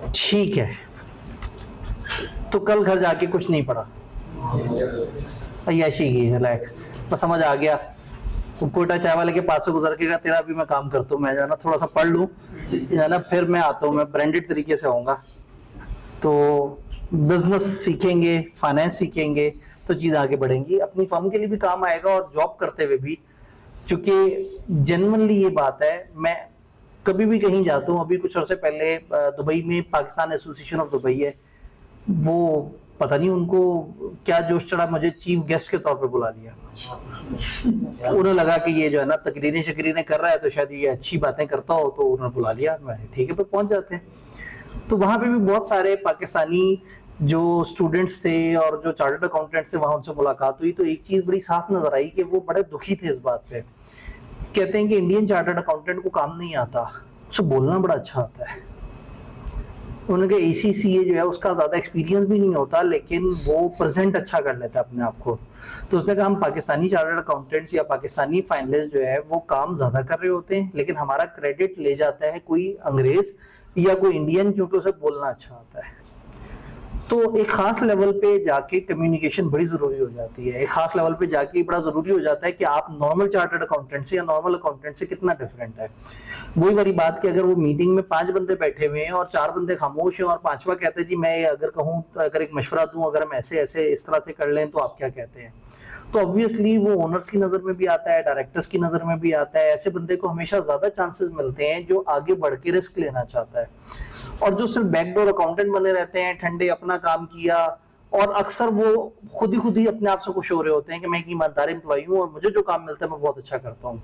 ठीक है, तो कल घर जाके कुछ नहीं पढ़ा, अय्याशी की, रिलैक्स, बस समझ आ गया। वो कोटा चाय वाले के पास से गुजर के कहा तेरा भी मैं काम करता हूँ, मैं जाना थोड़ा सा पढ़ लूँ, जाना फिर मैं आता हूँ, मैं ब्रांडेड तरीके से आऊंगा। तो बिजनेस सीखेंगे, फाइनेंस सीखेंगे, तो चीज आगे बढ़ेंगी, अपनी फर्म के लिए भी काम आएगा और जॉब करते हुए भी। क्योंकि जेन्युइनली ये बात है, मैं कभी भी कहीं जाता हूँ, अभी कुछ अर्से पहले दुबई में पाकिस्तान एसोसिएशन ऑफ दुबई है, वो पता नहीं उनको क्या जोश चढ़ा, मुझे चीफ गेस्ट के तौर पे बुला लिया। उन्हें लगा कि ये जो है ना तकरीरें शकरीरें कर रहा है, तो शायद ये अच्छी बातें करता हो, तो उन्होंने बुला लिया। मैं ठीक है, पे पहुंच जाते हैं। तो वहां पे भी बहुत सारे पाकिस्तानी जो स्टूडेंट्स थे और जो चार्टर्ड अकाउंटेंट्स थे, वहां उनसे मुलाकात हुई, तो एक चीज बड़ी साफ नजर आई कि वो बड़े दुखी थे इस बात पे। कहते हैं कि इंडियन चार्टर्ड अकाउंटेंट को काम नहीं आता, उसे बोलना बड़ा अच्छा आता है। उनके ACCA जो है उसका ज्यादा एक्सपीरियंस भी नहीं होता, लेकिन वो प्रेजेंट अच्छा कर लेता है अपने आप को। तो उसने कहा हम पाकिस्तानी चार्टर्ड अकाउंटेंट्स या पाकिस्तानी फाइनलिस्ट जो है वो काम ज्यादा कर रहे होते हैं, लेकिन हमारा क्रेडिट ले जाता है कोई अंग्रेज या कोई इंडियन, क्योंकि उसे बोलना अच्छा आता है। तो एक खास लेवल पे जाके कम्युनिकेशन बड़ी जरूरी हो जाती है। एक खास लेवल पे जाके बड़ा जरूरी हो जाता है कि आप नॉर्मल चार्टर्ड अकाउंटेंट से या नॉर्मल अकाउंटेंट से कितना डिफरेंट है। वही वाली बात कि अगर वो मीटिंग में 5 बंदे बैठे हुए हैं और 4 बंदे खामोश हैं और पांचवा कहते हैं जी मैं अगर कहूँ, अगर एक मशवरा दूं, अगर हम ऐसे ऐसे इस तरह से कर लें तो आप क्या कहते हैं, तो ऑब्वियसली वो ओनर्स की नजर में भी आता है, डायरेक्टर्स की नजर में भी आता है। ऐसे बंदे को हमेशा ज्यादा चांसेस मिलते हैं जो आगे बढ़ के रिस्क लेना चाहता है। और जो सिर्फ बैकडोर अकाउंटेंट बने रहते हैं, ठंडे अपना काम किया, और अक्सर वो खुद ही अपने आप से खुश हो रहे होते हैं कि मैं एक ईमानदार एम्प्लॉई हूँ और मुझे जो काम मिलता है मैं बहुत अच्छा करता हूँ,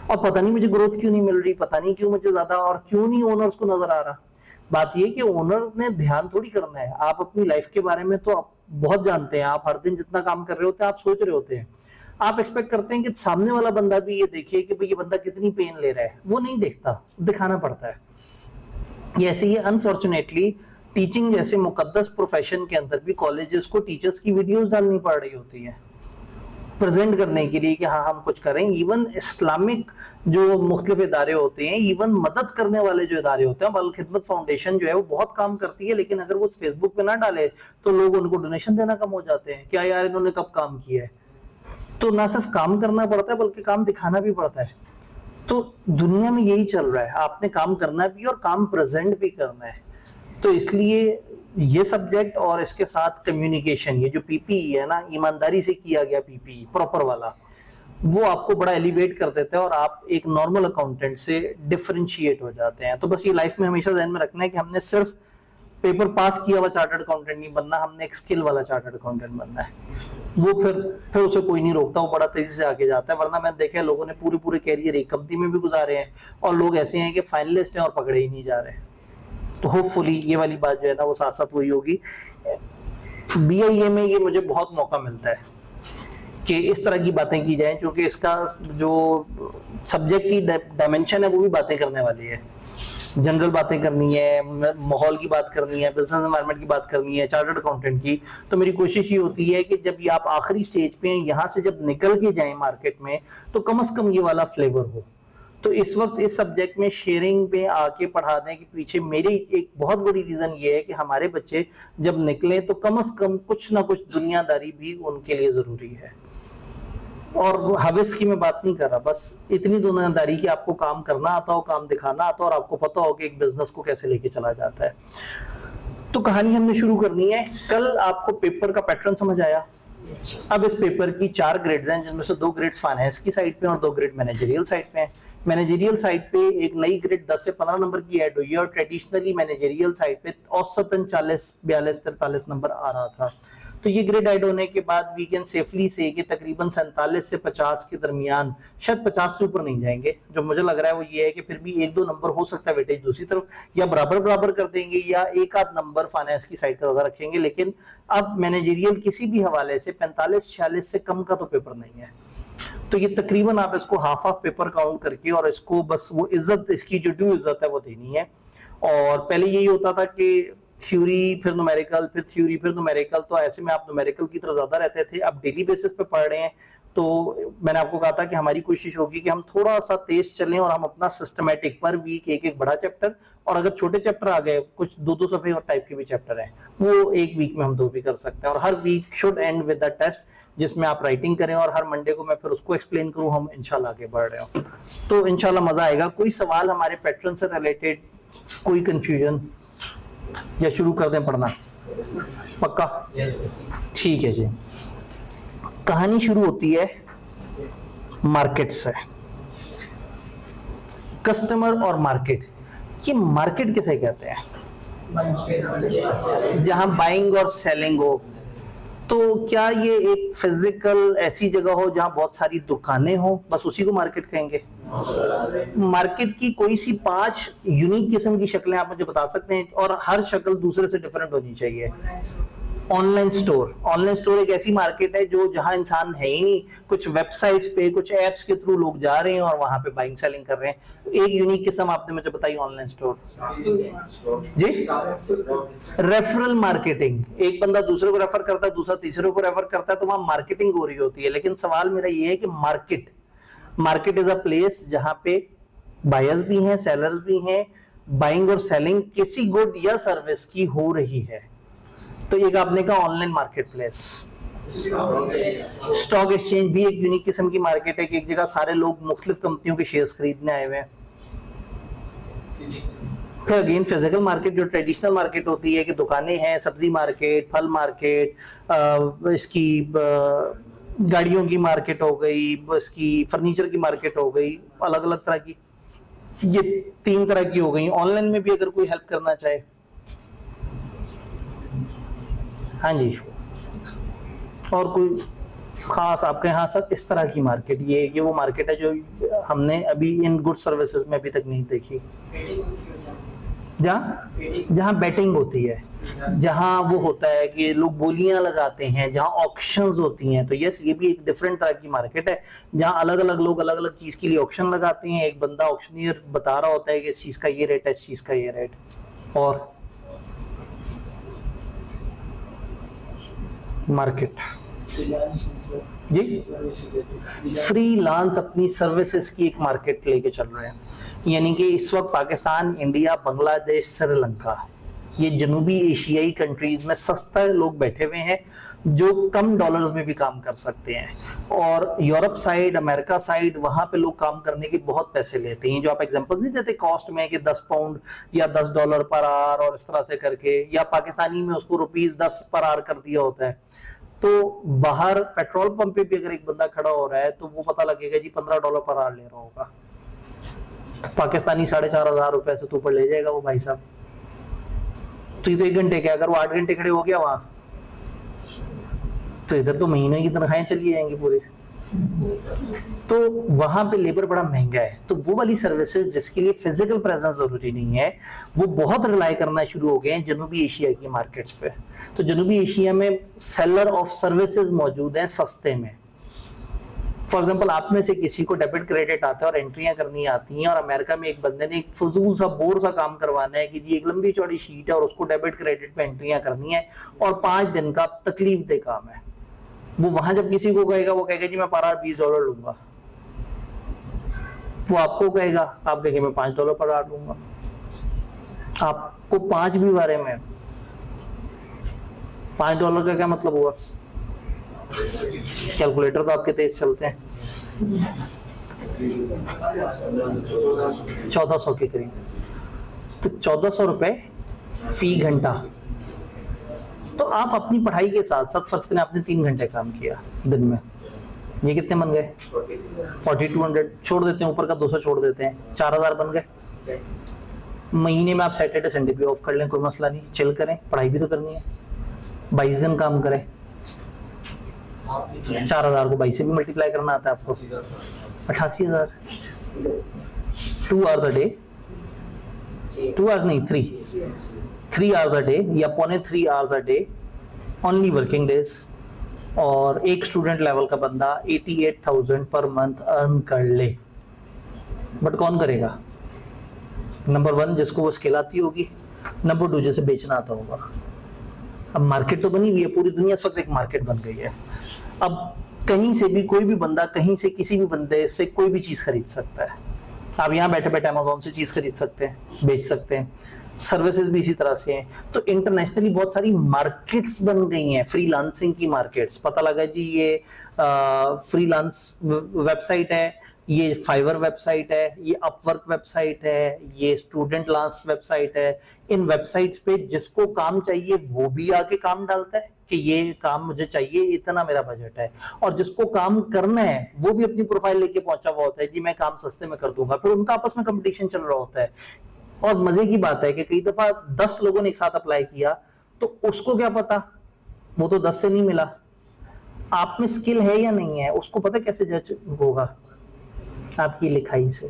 और पता नहीं मुझे ग्रोथ क्यों नहीं मिल रही, पता नहीं क्यों मुझे ज्यादा, और क्यों नहीं ओनर्स को नजर आ रहा। बात ये कि ओनर ने ध्यान थोड़ी करना है, आप अपनी लाइफ के बारे में तो आप बहुत जानते हैं, आप हर दिन जितना काम कर रहे होते हैं आप सोच रहे होते हैं। आप एक्सपेक्ट करते हैं कि सामने वाला बंदा भी ये देखे कि भाई ये बंदा कितनी पेन ले रहा है, वो नहीं देखता, दिखाना पड़ता है। ऐसे ही अनफॉर्चुनेटली टीचिंग जैसे मुकद्दस प्रोफेशन के अंदर भी कॉलेजेस को टीचर्स की वीडियोस डालनी पड़ रही होती है प्रेजेंट करने के लिए कि हाँ हम कुछ करें। इवन इस्लामिक जो मुख्तलिफ इदारे होते हैं, इवन मदद करने वाले जो इदारे होते हैं, अल खिदमत फाउंडेशन जो है वो बहुत काम करती है, लेकिन अगर वो फेसबुक पे ना डाले तो लोग उनको डोनेशन देना कम हो जाते हैं, क्या यार इन्होंने कब काम किया है। तो ना सिर्फ काम करना पड़ता है बल्कि काम दिखाना भी पड़ता है। तो दुनिया में यही चल रहा है, आपने काम करना भी और काम प्रेजेंट भी करना है। तो इसलिए ये सब्जेक्ट और इसके साथ कम्युनिकेशन, ये जो PPE है ना, ईमानदारी से किया गया PPE प्रॉपर वाला, वो आपको बड़ा एलिवेट कर देता है और आप एक नॉर्मल अकाउंटेंट से डिफरेंशिएट हो जाते हैं। तो बस ये लाइफ में हमेशा ध्यान में रखना है कि हमने सिर्फ पेपर पास किया हुआ चार्टर्ड अकाउंटेंट नहीं बनना, हमने एक स्किल वाला चार्टर्ड अकाउंटेंट बनना है। वो फिर उसे कोई नहीं रोकता, वो बड़ा तेजी से आगे जाता है। वरना मैंने देखा है लोगों ने पूरे पूरे कैरियर एक कंपनी में भी गुजारे हैं, और लोग ऐसे हैं कि फाइनलिस्ट हैं और पकड़े ही नहीं जा रहे। तो होपफुली ये वाली बात जो है ना वो साथ साथ वही होगी। BIA में ये मुझे बहुत मौका मिलता है कि इस तरह की बातें की जाएं, क्योंकि इसका जो सब्जेक्ट की डायमेंशन है वो भी बातें करने वाली है। जनरल बातें करनी है, माहौल की बात करनी है, बिजनेस एनवायरनमेंट की बात करनी है, चार्टर्ड अकाउंटेंट की। तो मेरी कोशिश ये होती है कि जब ये आप आखिरी स्टेज पे हैं, यहाँ से जब निकल के जाएं मार्केट में, तो कम से कम ये वाला फ्लेवर हो। तो इस वक्त इस सब्जेक्ट में शेयरिंग पे आके पढ़ा दें कि पीछे मेरी एक बहुत बड़ी रीजन ये है कि हमारे बच्चे जब निकले तो कम से कम कुछ ना कुछ दुनियादारी भी उनके लिए जरूरी है। और हविस की मैं बात नहीं कर रहा, बस इतनी दुनियादारी कि आपको काम करना आता हो, काम दिखाना आता हो, और आपको पता हो कि एक बिजनेस को कैसे लेके चला जाता है। तो कहानी हमने शुरू करनी है। कल आपको पेपर का पैटर्न समझ आया। अब इस पेपर की 4 ग्रेड्स हैं, जिनमें से 2 ग्रेड्स फाइनेंस की साइड पे और 2 ग्रेड मैनेजरियल साइड पे हैं। मैनेजरियल साइड पे एक नई ग्रेड 10 से 15 नंबर की ऐड हुई है, और ट्रेडिशनली मैनेजरियल साइड पे औसतन 40, 42, 43 नंबर आ रहा था। तो ये ग्रेड ऐड होने के बाद वी कैन सेफली से कि तकरीबन 47 से 50 के दरमियान, शायद 50 से ऊपर नहीं जाएंगे। जो मुझे लग रहा है वो ये है कि फिर भी 1-2 नंबर हो सकता है वेटेज दूसरी तरफ, या बराबर बराबर कर देंगे, या एक आध नंबर फाइनेंस की साइड का ज्यादा रखेंगे। लेकिन अब मैनेजरियल किसी भी हवाले से 45-46 से कम का तो पेपर नहीं है। तो ये तकरीबन आप इसको हाफ ऑफ पेपर काउंट करके, और इसको बस वो इज्जत, इसकी जो ड्यू इज्जत है वो देनी है। और पहले यही होता था कि थ्योरी फिर न्यूमेरिकल, फिर थ्योरी फिर न्यूमेरिकल, तो ऐसे में आप न्यूमेरिकल की तरफ ज्यादा रहते थे। अब डेली बेसिस पे पढ़ रहे हैं, तो मैंने आपको कहा था कि हमारी कोशिश होगी कि हम थोड़ा सा तेज चलें और हम अपना सिस्टमेटिक पर वीक एक एक बड़ा चैप्टर, और अगर छोटे चैप्टर आ गए, कुछ दो दो सफे और टाइप के भी चैप्टर हैं, वो एक वीक में हम 2 भी कर सकते हैं। और हर week should end with the test जिसमें आप राइटिंग करें, और हर मंडे को मैं फिर उसको एक्सप्लेन करूं, हम इंशाल्लाह आगे बढ़ रहे हो। तो इंशाल्लाह मजा आएगा। कोई सवाल हमारे पैटर्न से रिलेटेड, कोई कंफ्यूजन, या शुरू कर दें पढ़ना? पक्का? ठीक है जी। कहानी शुरू होती है मार्केट से। कस्टमर और मार्केट, ये मार्केट किसे कहते हैं? जहां बाइंग और सेलिंग हो। तो क्या ये एक फिजिकल ऐसी जगह हो जहां बहुत सारी दुकानें हो, बस उसी को मार्केट कहेंगे? मार्केट की कोई सी 5 यूनिक किस्म की शक्लें आप मुझे बता सकते हैं, और हर शक्ल दूसरे से डिफरेंट होनी चाहिए। Online store. ऑनलाइन स्टोर एक ऐसी मार्केट है जो जहां इंसान है ही नहीं, कुछ वेबसाइट्स पे, कुछ एप्स के थ्रू लोग जा रहे हैं और वहां पे बाइंग सेलिंग कर रहे हैं। एक यूनिक किस्म आपने मुझे बताई ऑनलाइन स्टोर जी। रेफरल मार्केटिंग, एक बंदा दूसरे को रेफर करता है, दूसरा तीसरे को रेफर करता है, तो वहां मार्केटिंग हो रही होती है। लेकिन सवाल मेरा ये है कि मार्केट इज अ प्लेस जहां पे बायर्स भी हैं, सेलर्स भी हैं, बाइंग और सेलिंग किसी गुड या सर्विस की हो रही है। तो एक आपने कहा online market place. Stock exchange भी एक यूनिक किस्म की मार्केट है कि एक जगह सारे लोग मुख्तलिफ कंपनियों के शेयर्स खरीदने आए हुए हैं। फिर अगेन फिजिकल मार्केट जो ट्रेडिशनल मार्केट होती है कि दुकानें हैं, सब्जी मार्केट, फल मार्केट, इसकी गाड़ियों की मार्केट हो गई, इसकी फर्नीचर की मार्केट हो गई, अलग अलग तरह की, ये 3 तरह की हो गई। ऑनलाइन में भी अगर कोई हेल्प करना चाहे। हाँ जी, और कोई खास आपके यहाँ सर इस तरह की मार्केट? ये वो मार्केट है जो हमने अभी इन गुड सर्विसेज में अभी तक नहीं देखी, जहाँ बैटिंग होती है, जहाँ वो होता है कि लोग बोलियां लगाते हैं, जहाँ ऑक्शंस होती हैं। तो यस, ये भी एक डिफरेंट तरह की मार्केट है जहाँ अलग अलग लोग अलग अलग चीज के लिए ऑक्शन लगाते हैं। एक बंदा ऑक्शनियर बता रहा होता है कि इस चीज का ये रेट है, इस चीज का ये रेट। और मार्केट जी, फ्रीलांस अपनी सर्विसेज की एक मार्केट लेके चल रहे हैं। यानी कि इस वक्त पाकिस्तान, इंडिया, बांग्लादेश, श्रीलंका, ये जनूबी एशियाई कंट्रीज में सस्ता लोग बैठे हुए हैं जो कम डॉलर्स में भी काम कर सकते हैं। और यूरोप साइड, अमेरिका साइड, वहां पे लोग काम करने के बहुत पैसे लेते हैं। जो आप एग्जांपल नहीं देते कॉस्ट में कि 10 पाउंड या $10 पर आवर और इस तरह से करके, या पाकिस्तानी में उसको ₹10 पर आवर कर दिया होता है। तो बाहर पेट्रोल पंप पे भी अगर एक बंदा खड़ा हो रहा है तो वो पता लगेगा जी $15 पर आवर ले रहा होगा। पाकिस्तानी 4,500 रुपए से तो ऊपर ले जाएगा वो भाई साहब। तो ये तो 1 घंटे के, अगर वो 8 घंटे खड़े हो गया वहां, तो इधर तो महीने की तनख्वाहें चली जाएंगी पूरी। तो वहां पे लेबर बड़ा महंगा है। तो वो वाली सर्विसेज जिसके लिए फिजिकल प्रेजेंस जरूरी नहीं है, वो बहुत रिलाई करना शुरू हो गए हैं जनूबी एशिया की मार्केट्स पे। तो जनूबी एशिया में सेलर ऑफ सर्विसेज मौजूद हैं सस्ते में। फॉर एग्जाम्पल, आप में से किसी को डेबिट क्रेडिट आता है और एंट्रियां करनी आती हैं, और अमेरिका में एक बंदे ने एक फजूल सा बोर सा काम करवाना है कि जी एक लंबी चौड़ी शीट है और उसको डेबिट क्रेडिट पे एंट्रियां करनी है, और 5 दिन का तकलीफ दे काम है। वो वहां जब किसी को कहेगा, वो कहेगा जी मैं पर आवर $20 लूंगा। वो आपको कहेगा, आप कहेंगे मैं $5 पर आवर लूंगा। आपको 5 भी बारे में $5 का क्या मतलब हुआ? कैलकुलेटर तो आपके तेज चलते हैं। 1400 के करीब। तो 1400 रुपए फी घंटा। तो आप अपनी पढ़ाई के साथ साथ फर्ज करें आपने 3 घंटे काम किया दिन में, ये कितने बन गए? 4200 छोड़ देते हैं, ऊपर का 200 छोड़ देते हैं, 4000 बन गए। महीने में आप सैटरडे संडे भी ऑफ कर लें, कोई मसला नहीं, चिल करें, पढ़ाई भी तो करनी है। 22 दिन काम करें, 4000 को 22 से भी मल्टीप्लाई करना आता है आपको, 88,000। 2 आवर्स अ डे, 2 आवर्स नहीं 3 आवर्स अ डे या 2.5 hours a day, only working days. और एक स्टूडेंट लेवल का बंदा 88,000 पर मंथ अर्न कर ले। बट कौन करेगा? नंबर 1 जिसको वो स्किल आती होगी, नंबर 2 जिसे बेचना आता होगा। अब मार्केट तो बनी हुई है, पूरी दुनिया इस वक्त एक मार्केट बन गई है। अब कहीं से भी कोई भी बंदा कहीं से किसी भी बंदे से कोई भी चीज खरीद सकता है। आप यहाँ बैठे बैठे अमेज़न से चीज खरीद सकते हैं, बेच सकते हैं। सर्विसेज भी इसी तरह से हैं। तो इंटरनेशनली बहुत सारी मार्केट्स बन गई हैं, फ्रीलांसिंग की मार्केट्स। पता लगा जी ये फ्रीलांस वेबसाइट है, ये फाइवर वेबसाइट है, ये अपवर्क वेबसाइट है, ये स्टूडेंट लास्ट वेबसाइट है। इन वेबसाइट्स पे जिसको काम चाहिए वो भी आके काम डालता है कि ये काम मुझे चाहिए, इतना मेरा बजट है। और जिसको काम करना है वो भी अपनी प्रोफाइल लेके पहुंचा हुआ होता है, जी मैं काम सस्ते में कर दूंगा। फिर उनका आपस में कंपटीशन चल रहा होता है। और मजे की बात है कि कई दफा 10 लोगों ने एक साथ अप्लाई किया, तो उसको क्या पता, वो तो 10 से नहीं मिला। आप में स्किल है या नहीं है उसको पता कैसे जज होगा? आपकी लिखाई से।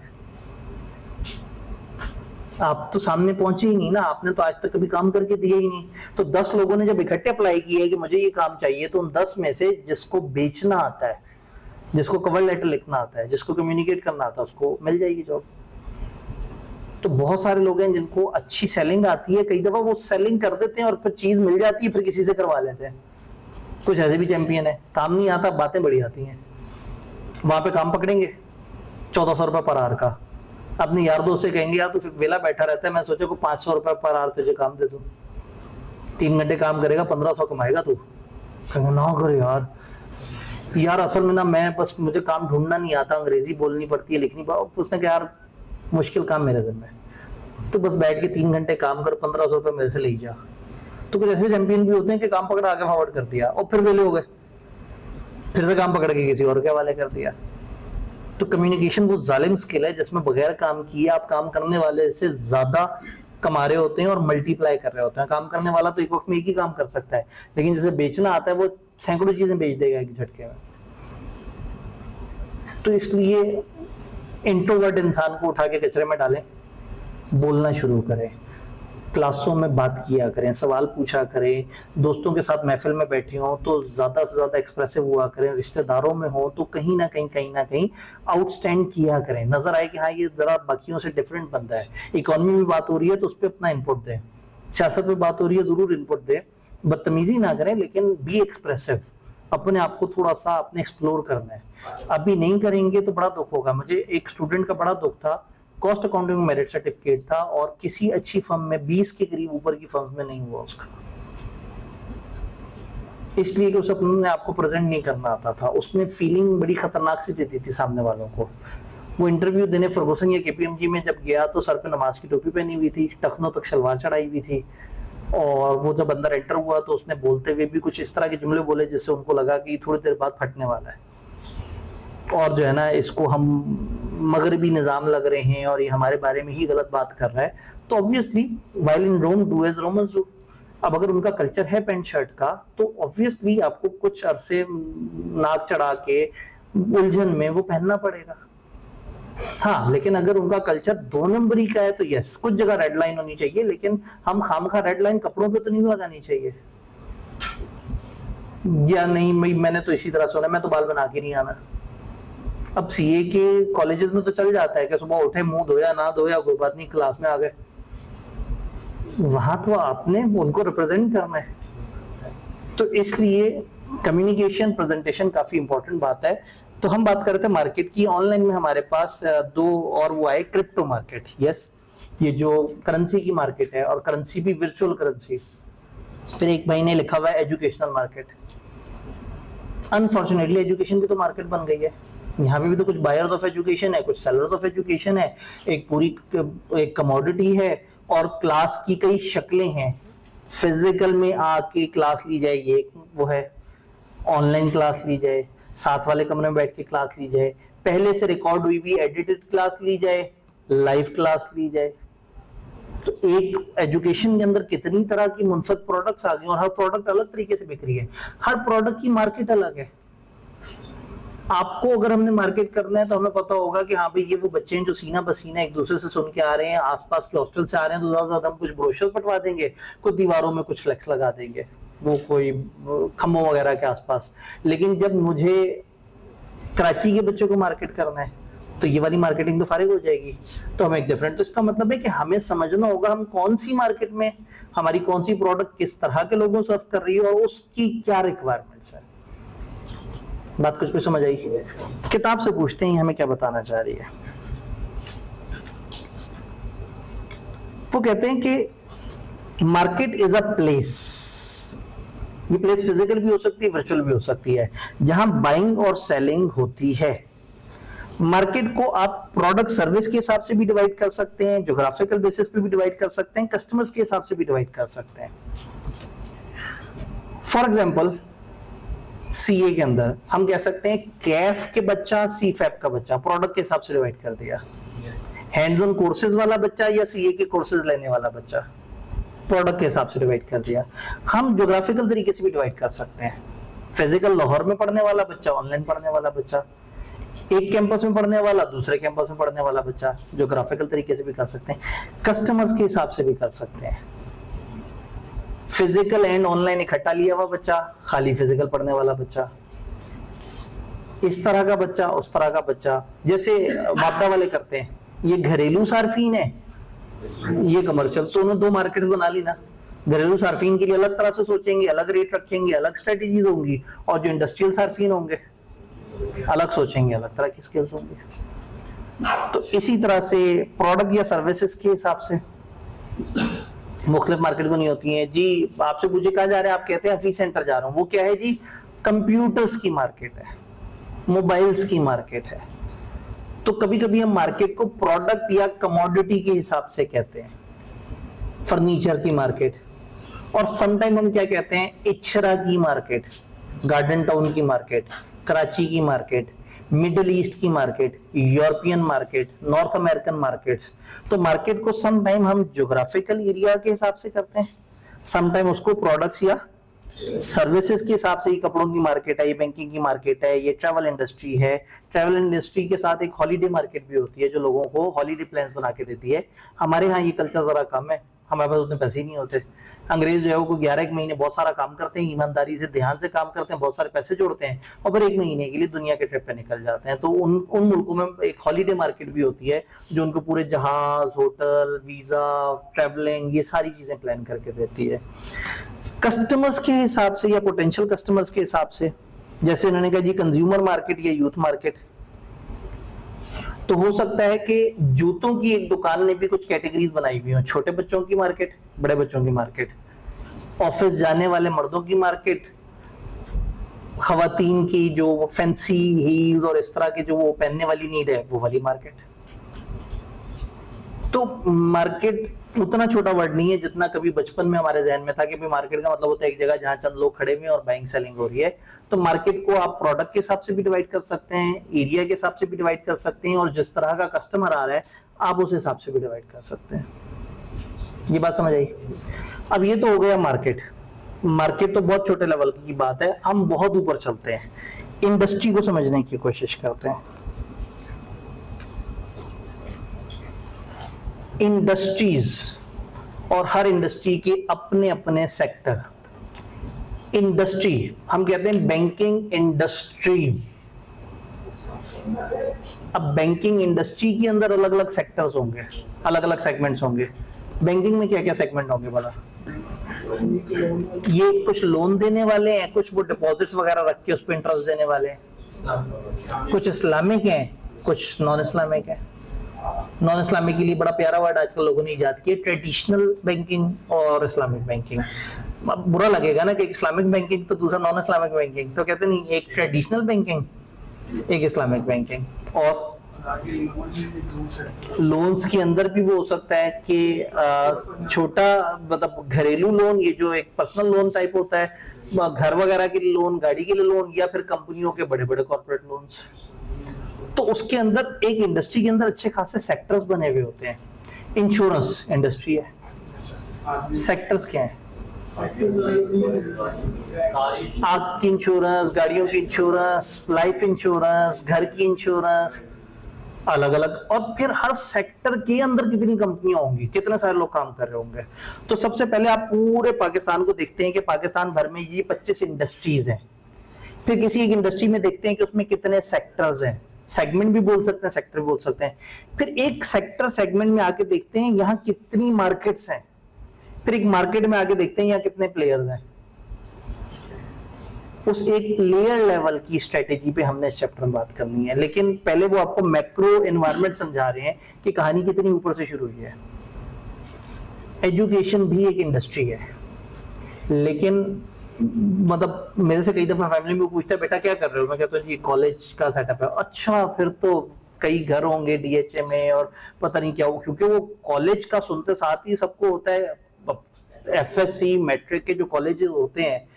आप तो सामने पहुंचे ही नहीं ना, आपने तो आज तक कभी काम करके दिया ही नहीं। तो 10 लोगों ने जब इकट्ठे अप्लाई किए कि मुझे ये काम चाहिए, तो उन 10 में से जिसको बेचना आता है, जिसको कवर लेटर लिखना आता है, जिसको कम्युनिकेट करना आता है, उसको मिल जाएगी जॉब। तो बहुत सारे लोग हैं जिनको अच्छी सेलिंग आती है, कई दफा वो सेलिंग कर देते हैं और फिर चीज मिल जाती है, फिर किसी से करवा लेते हैं। कुछ ऐसे भी चैंपियन है, काम नहीं आता, बातें बड़ी आती हैं। वहां पे काम पकड़ेंगे 1400 रुपए पर आवर का, अपने यार दोस्त से कहेंगे यार तू फिर वेला बैठा रहता है, मैं सोचा को 500 रुपए पर आवर तुझे काम दे दूं, 3 घंटे काम करेगा 1500 कमाएगा तू। कहेंगे ना करो यार, यार असल में ना मैं बस मुझे काम ढूंढना नहीं आता, अंग्रेजी बोलनी पड़ती है, लिखनी पड़ती। उसने कहा यार मुश्किल काम मेरे दिन में, तो बस बैठ के 3 घंटे काम कर, 1500 रुपए मेरे से ले जा। तो कुछ ऐसे चैंपियन भी होते हैं कि काम पकड़ा आगे फॉरवर्ड कर दिया और फिर वेले हो गए, फिर से काम पकड़ के किसी और के हवाले कर दिया। तो कम्युनिकेशन वो जालिम स्किल है जिसमें बगैर काम किए आप काम करने वाले से ज्यादा कमा रहे होते हैं और मल्टीप्लाई कर रहे होते हैं। काम करने वाला तो एक वक्त में एक ही काम कर सकता है, लेकिन जिसे बेचना आता है वो सैकड़ों चीजें बेच देगा एक झटके में। तो इसलिए इंट्रोवर्ट इंसान को उठा के कचरे में डालें, बोलना शुरू करें, क्लासों में बात किया करें, सवाल पूछा करें, दोस्तों के साथ महफिल में बैठे हों तो ज्यादा से ज्यादा एक्सप्रेसिव हुआ करें, रिश्तेदारों में हो तो कहीं ना कहीं आउटस्टैंड किया करें, नजर आए कि हाँ ये जरा बाकियों से डिफरेंट बंदा है। इकोनॉमी में बात हो रही है तो उस पर अपना इनपुट दें, सियासत में बात हो रही है जरूर इनपुट दें, बदतमीजी ना करें लेकिन बी एक्सप्रेसिव, अपने आप को थोड़ा सा अपने एक्सप्लोर करना है। अभी नहीं करेंगे तो बड़ा दुख होगा। मुझे एक स्टूडेंट का बड़ा दुख था, कॉस्ट अकाउंटिंग में मेरिट सर्टिफिकेट था और किसी अच्छी फर्म में 20 के करीब ऊपर की फर्म में नहीं हुआ उसका, इसलिए कि उसे अपने आप को प्रेजेंट नहीं करना आता था। उसने फीलिंग बड़ी खतरनाक सी देती थी सामने वालों को। वो इंटरव्यू देने फर्गूसन या केपीएमजी में जब गया तो सर पे नमाज की टोपी पहनी हुई थी, टखनों तक शलवार चढ़ाई हुई थी, और वो जब अंदर एंटर हुआ तो उसने बोलते हुए भी कुछ इस तरह के जुमले बोले जिससे उनको लगा कि थोड़ी देर बाद फटने वाला है और जो है ना इसको हम मगरबी निजाम लग रहे हैं और ये हमारे बारे में ही गलत बात कर रहा है। तो obviously while in Rome do as Romans do. अब अगर उनका कल्चर है पैंट शर्ट का तो ऑब्वियसली आपको कुछ अरसे नाक चढ़ा के उलझन में वो पहनना पड़ेगा। हाँ, लेकिन अगर उनका कल्चर 2 नंबरी का है तो यस, कुछ जगह रेड लाइन होनी चाहिए, लेकिन हम खामखा रेड लाइन कपड़ों पे तो नहीं लगानी चाहिए। या नहीं मैंने तो इसी तरह सुना, मैं तो बाल बना के नहीं आना। अब सीए के कॉलेजेस में तो चल जाता है कि सुबह उठे मुंह धोया ना धोया कोई बात नहीं, क्लास में आ गए। वहां तो आपने उनको रिप्रेजेंट करना है। तो इसलिए कम्युनिकेशन प्रेजेंटेशन काफी इंपॉर्टेंट बात है। तो हम बात कर रहे थे मार्केट की। ऑनलाइन में हमारे पास 2 और वो आए, क्रिप्टो मार्केट। यस, ये जो करेंसी की मार्केट है और करेंसी भी वर्चुअल करेंसी। फिर एक भाई ने लिखा हुआ है एजुकेशनल मार्केट। अनफॉर्चुनेटली एजुकेशन भी तो मार्केट बन गई है। यहाँ पे भी तो कुछ बायर्स ऑफ एजुकेशन है, कुछ सेलर्स ऑफ एजुकेशन है, एक पूरी एक कमोडिटी है और क्लास की कई शक्लें हैं। फिजिकल में आके क्लास ली जाए ये वो है, ऑनलाइन क्लास ली जाए, साथ वाले कमरे में बैठ के क्लास ली जाए, पहले से रिकॉर्ड हुई भी एडिटेड क्लास ली जाए, लाइव क्लास ली जाए। तो एक एजुकेशन के अंदर कितनी तरह की मुनफरद प्रोडक्ट्स आ गए और हर प्रोडक्ट अलग तरीके से बिक रही है। हर प्रोडक्ट की मार्केट अलग है। आपको अगर हमने मार्केट करना है तो हमें पता होगा कि हाँ भाई ये वो बच्चे हैं जो सीना पसीना एक दूसरे से सुन के आ रहे हैं, आसपास के हॉस्टल से आ रहे हैं, तो ज्यादा हम कुछ ब्रोशर पटवा देंगे, कुछ दीवारों में कुछ फ्लेक्स लगा देंगे वो कोई खम्भों वगैरह के आसपास। लेकिन जब मुझे कराची के बच्चों को मार्केट करना है तो ये वाली मार्केटिंग तो फारिग हो जाएगी, तो हमें एक डिफरेंट। तो इसका मतलब है कि हमें समझना होगा हम कौन सी मार्केट में हमारी कौन सी प्रोडक्ट किस तरह के लोगों सर्व कर रही है और उसकी क्या रिक्वायरमेंट्स है। बात कुछ भी समझ आई? किताब से पूछते हैं हमें क्या बताना चाह रही है। वो कहते हैं कि मार्केट इज अ प्लेस, ये प्लेस फिजिकल भी हो सकती है, वर्चुअल भी हो सकती है, जहां बाइंग और सेलिंग होती है। मार्केट को आप प्रोडक्ट सर्विस के हिसाब से भी डिवाइड कर सकते हैं, ज्योग्राफिकल बेसिस पे भी डिवाइड कर सकते हैं, कस्टमर्स के हिसाब से भी डिवाइड कर सकते हैं। फॉर एग्जांपल सीए के अंदर हम कह सकते हैं कैफ के बच्चा, सी फैप का बच्चा, प्रोडक्ट के हिसाब से डिवाइड कर दिया। हैंड्स ऑन कोर्सेज वाला बच्चा या सीए के कोर्सेज लेने वाला बच्चा, प्रोडक्ट के हिसाब से डिवाइड कर दिया। हम ज्योग्राफिकल तरीके से भी डिवाइड कर सकते हैं, फिजिकल लाहौर में पढ़ने वाला बच्चा, ऑनलाइन पढ़ने वाला बच्चा, एक कैंपस में पढ़ने वाला, दूसरे कैंपस में पढ़ने वाला बच्चा, ज्योग्राफिकल तरीके से भी कर सकते हैं, कस्टमर्स के हिसाब से भी कर सकते हैं। फिजिकल एंड ऑनलाइन इकट्ठा लिया हुआ बच्चा, खाली फिजिकल पढ़ने वाला बच्चा, इस तरह का बच्चा, उस तरह का बच्चा। जैसे वापडा वाले करते हैं, ये घरेलू सार्फिन है, ये कमर्शियल, तो उन्होंने दो मार्केट्स बना ली ना। घरेलू सार्फिन के लिए अलग तरह से सोचेंगे, अलग रेट रखेंगे, अलग स्ट्रेटेजीज होंगी, और जो इंडस्ट्रियल सार्फिन होंगे अलग सोचेंगे, अलग तरह की स्किल्स होंगे। तो इसी तरह से प्रोडक्ट या सर्विसेज के हिसाब से मुख्तलिफ मार्केट बनी होती हैं। जी आपसे पूछे कहाँ जा रहे हैं, आप कहते हैं ऑफिस सेंटर जा रहा हूँ, वो क्या है जी? कंप्यूटर्स की मार्केट है, मोबाइल्स की मार्केट है। तो कभी कभी हम मार्केट को प्रोडक्ट या कमोडिटी के हिसाब से कहते हैं, फर्नीचर की मार्केट, और समटाइम हम क्या कहते हैं, इचरा की मार्केट, गार्डन टाउन की मार्केट, कराची की मार्केट, मिडिल ईस्ट की market, European market, north American markets. तो मार्केट को सम टाइम हम ज्योग्राफिकल एरिया के हिसाब से करते हैं, सम टाइम उसको प्रोडक्ट्स या सर्विसेज के हिसाब से। ये कपड़ों की मार्केट है, ये बैंकिंग की मार्केट है, ये ट्रैवल इंडस्ट्री है। ट्रैवल इंडस्ट्री के साथ एक हॉलीडे मार्केट भी होती है जो लोगों को हॉलीडे प्लान्स बना के देती है। हमारे यहाँ ये कल्चर जरा कम है, हमारे पास उतने पैसे ही नहीं होते। अंग्रेज जो है वो 11 महीने बहुत सारा काम करते हैं, ईमानदारी से ध्यान से काम करते हैं, बहुत सारे पैसे जोड़ते हैं, और फिर 1 महीने के लिए दुनिया के ट्रिप पे निकल जाते हैं। तो उन मुल्कों में एक हॉलीडे मार्केट भी होती है जो उनको पूरे जहाज, होटल, वीजा, ट्रैवलिंग, ये सारी चीजें प्लान करके देती है। कस्टमर्स के हिसाब से या पोटेंशियल कस्टमर्स के हिसाब से, जैसे उन्होंने कहा जी कंज्यूमर मार्केट या यूथ मार्केट, तो हो सकता है कि जूतों की एक दुकान ने भी कुछ कैटेगरीज बनाई हुई हो, छोटे बच्चों की मार्केट, बड़े बच्चों की मार्केट, ऑफिस जाने वाले मर्दों की मार्केट, खवातीन की जो फैंसी हील्स और इस तरह के जो वो पहनने वाली नीड है वो वाली मार्केट। तो मार्केट उतना छोटा वर्ड नहीं है जितना कभी बचपन में हमारे जहन में था कि भाई मार्केट का मतलब होता है एक जगह जहां चंद लोग खड़े हुए हैं और बाइंग सेलिंग हो रही है। तो मार्केट को आप प्रोडक्ट के हिसाब से भी डिवाइड कर सकते हैं, एरिया के हिसाब से भी डिवाइड कर सकते हैं, और जिस तरह का कस्टमर आ रहा है आप उस हिसाब से भी डिवाइड कर सकते हैं। ये बात समझ आई? अब ये तो हो गया मार्केट। मार्केट तो बहुत छोटे लेवल की बात है, हम बहुत ऊपर चलते हैं, इंडस्ट्री को समझने की कोशिश करते हैं। इंडस्ट्रीज, और हर इंडस्ट्री के अपने अपने सेक्टर। इंडस्ट्री हम कहते हैं बैंकिंग इंडस्ट्री। अब बैंकिंग इंडस्ट्री के अंदर अलग अलग सेक्टर्स होंगे, अलग अलग सेगमेंट्स होंगे। बैंकिंग में क्या क्या सेगमेंट होंगे बड़ा? ये कुछ लोन देने वाले हैं, कुछ वो डिपॉजिट्स वगैरह रख के उस पर इंटरेस्ट देने वाले हैं, कुछ इस्लामिक हैं, कुछ नॉन इस्लामिक है। नॉन इस्लामिक के लिए बड़ा प्यारा वर्ड आजकल लोगों ने इजाद किया, ट्रेडिशनल बैंकिंग और इस्लामिक बैंकिंग। बुरा लगेगा ना कि एक इस्लामिक बैंकिंग तो दूसरा नॉन इस्लामिक बैंकिंग, तो कहते नहीं, एक ट्रेडिशनल बैंकिंग, एक इस्लामिक बैंकिंग। और लोन्स के अंदर भी वो हो सकता है कि छोटा मतलब घरेलू लोन, ये जो एक पर्सनल लोन टाइप होता है, घर वगैरह के लिए लोन, गाड़ी के लिए लोन, या फिर कंपनियों के बड़े बड़े कॉर्पोरेट लोन्स। तो उसके अंदर एक इंडस्ट्री के अंदर अच्छे खासे सेक्टर्स बने हुए होते हैं। इंश्योरेंस इंडस्ट्री है, सेक्टर्स क्या है? आग की इंश्योरेंस, गाड़ियों की इंश्योरेंस, लाइफ इंश्योरेंस, घर की इंश्योरेंस, अलग अलग। और फिर हर सेक्टर के अंदर कितनी कंपनियां होंगी, कितने सारे लोग काम कर रहे होंगे। तो सबसे पहले आप पूरे पाकिस्तान को देखते हैं कि पाकिस्तान भर में ये 25 इंडस्ट्रीज हैं। फिर किसी एक इंडस्ट्री में देखते हैं कि उसमें कितने सेक्टर्स हैं, सेगमेंट भी बोल सकते हैं, सेक्टर भी बोल सकते हैं। फिर एक सेक्टर सेगमेंट में आके देखते हैं यहाँ कितनी मार्केट्स हैं, फिर एक मार्केट में आके देखते हैं यहाँ कितने प्लेयर्स हैं। उस एक लेयर लेवल की स्ट्रेटेजी पे हमने इस चैप्टर में बात करनी है। लेकिन पहले वो आपको मैक्रो एनवायरनमेंट समझा रहे हैं कि कहानी कितनी ऊपर से शुरू हुई है। एजुकेशन भी एक इंडस्ट्री है, लेकिन मतलब मेरे से कई दफा फैमिली में पूछता है बेटा क्या कर रहे हो, मैं कहता हूँ जी कॉलेज का सेटअप है। अच्छा, फिर तो कई घर होंगे डीएचए में और पता नहीं क्या हो, क्योंकि वो कॉलेज का सुनते साथ ही सबको होता है एफएससी मैट्रिक के जो कॉलेजेस होते हैं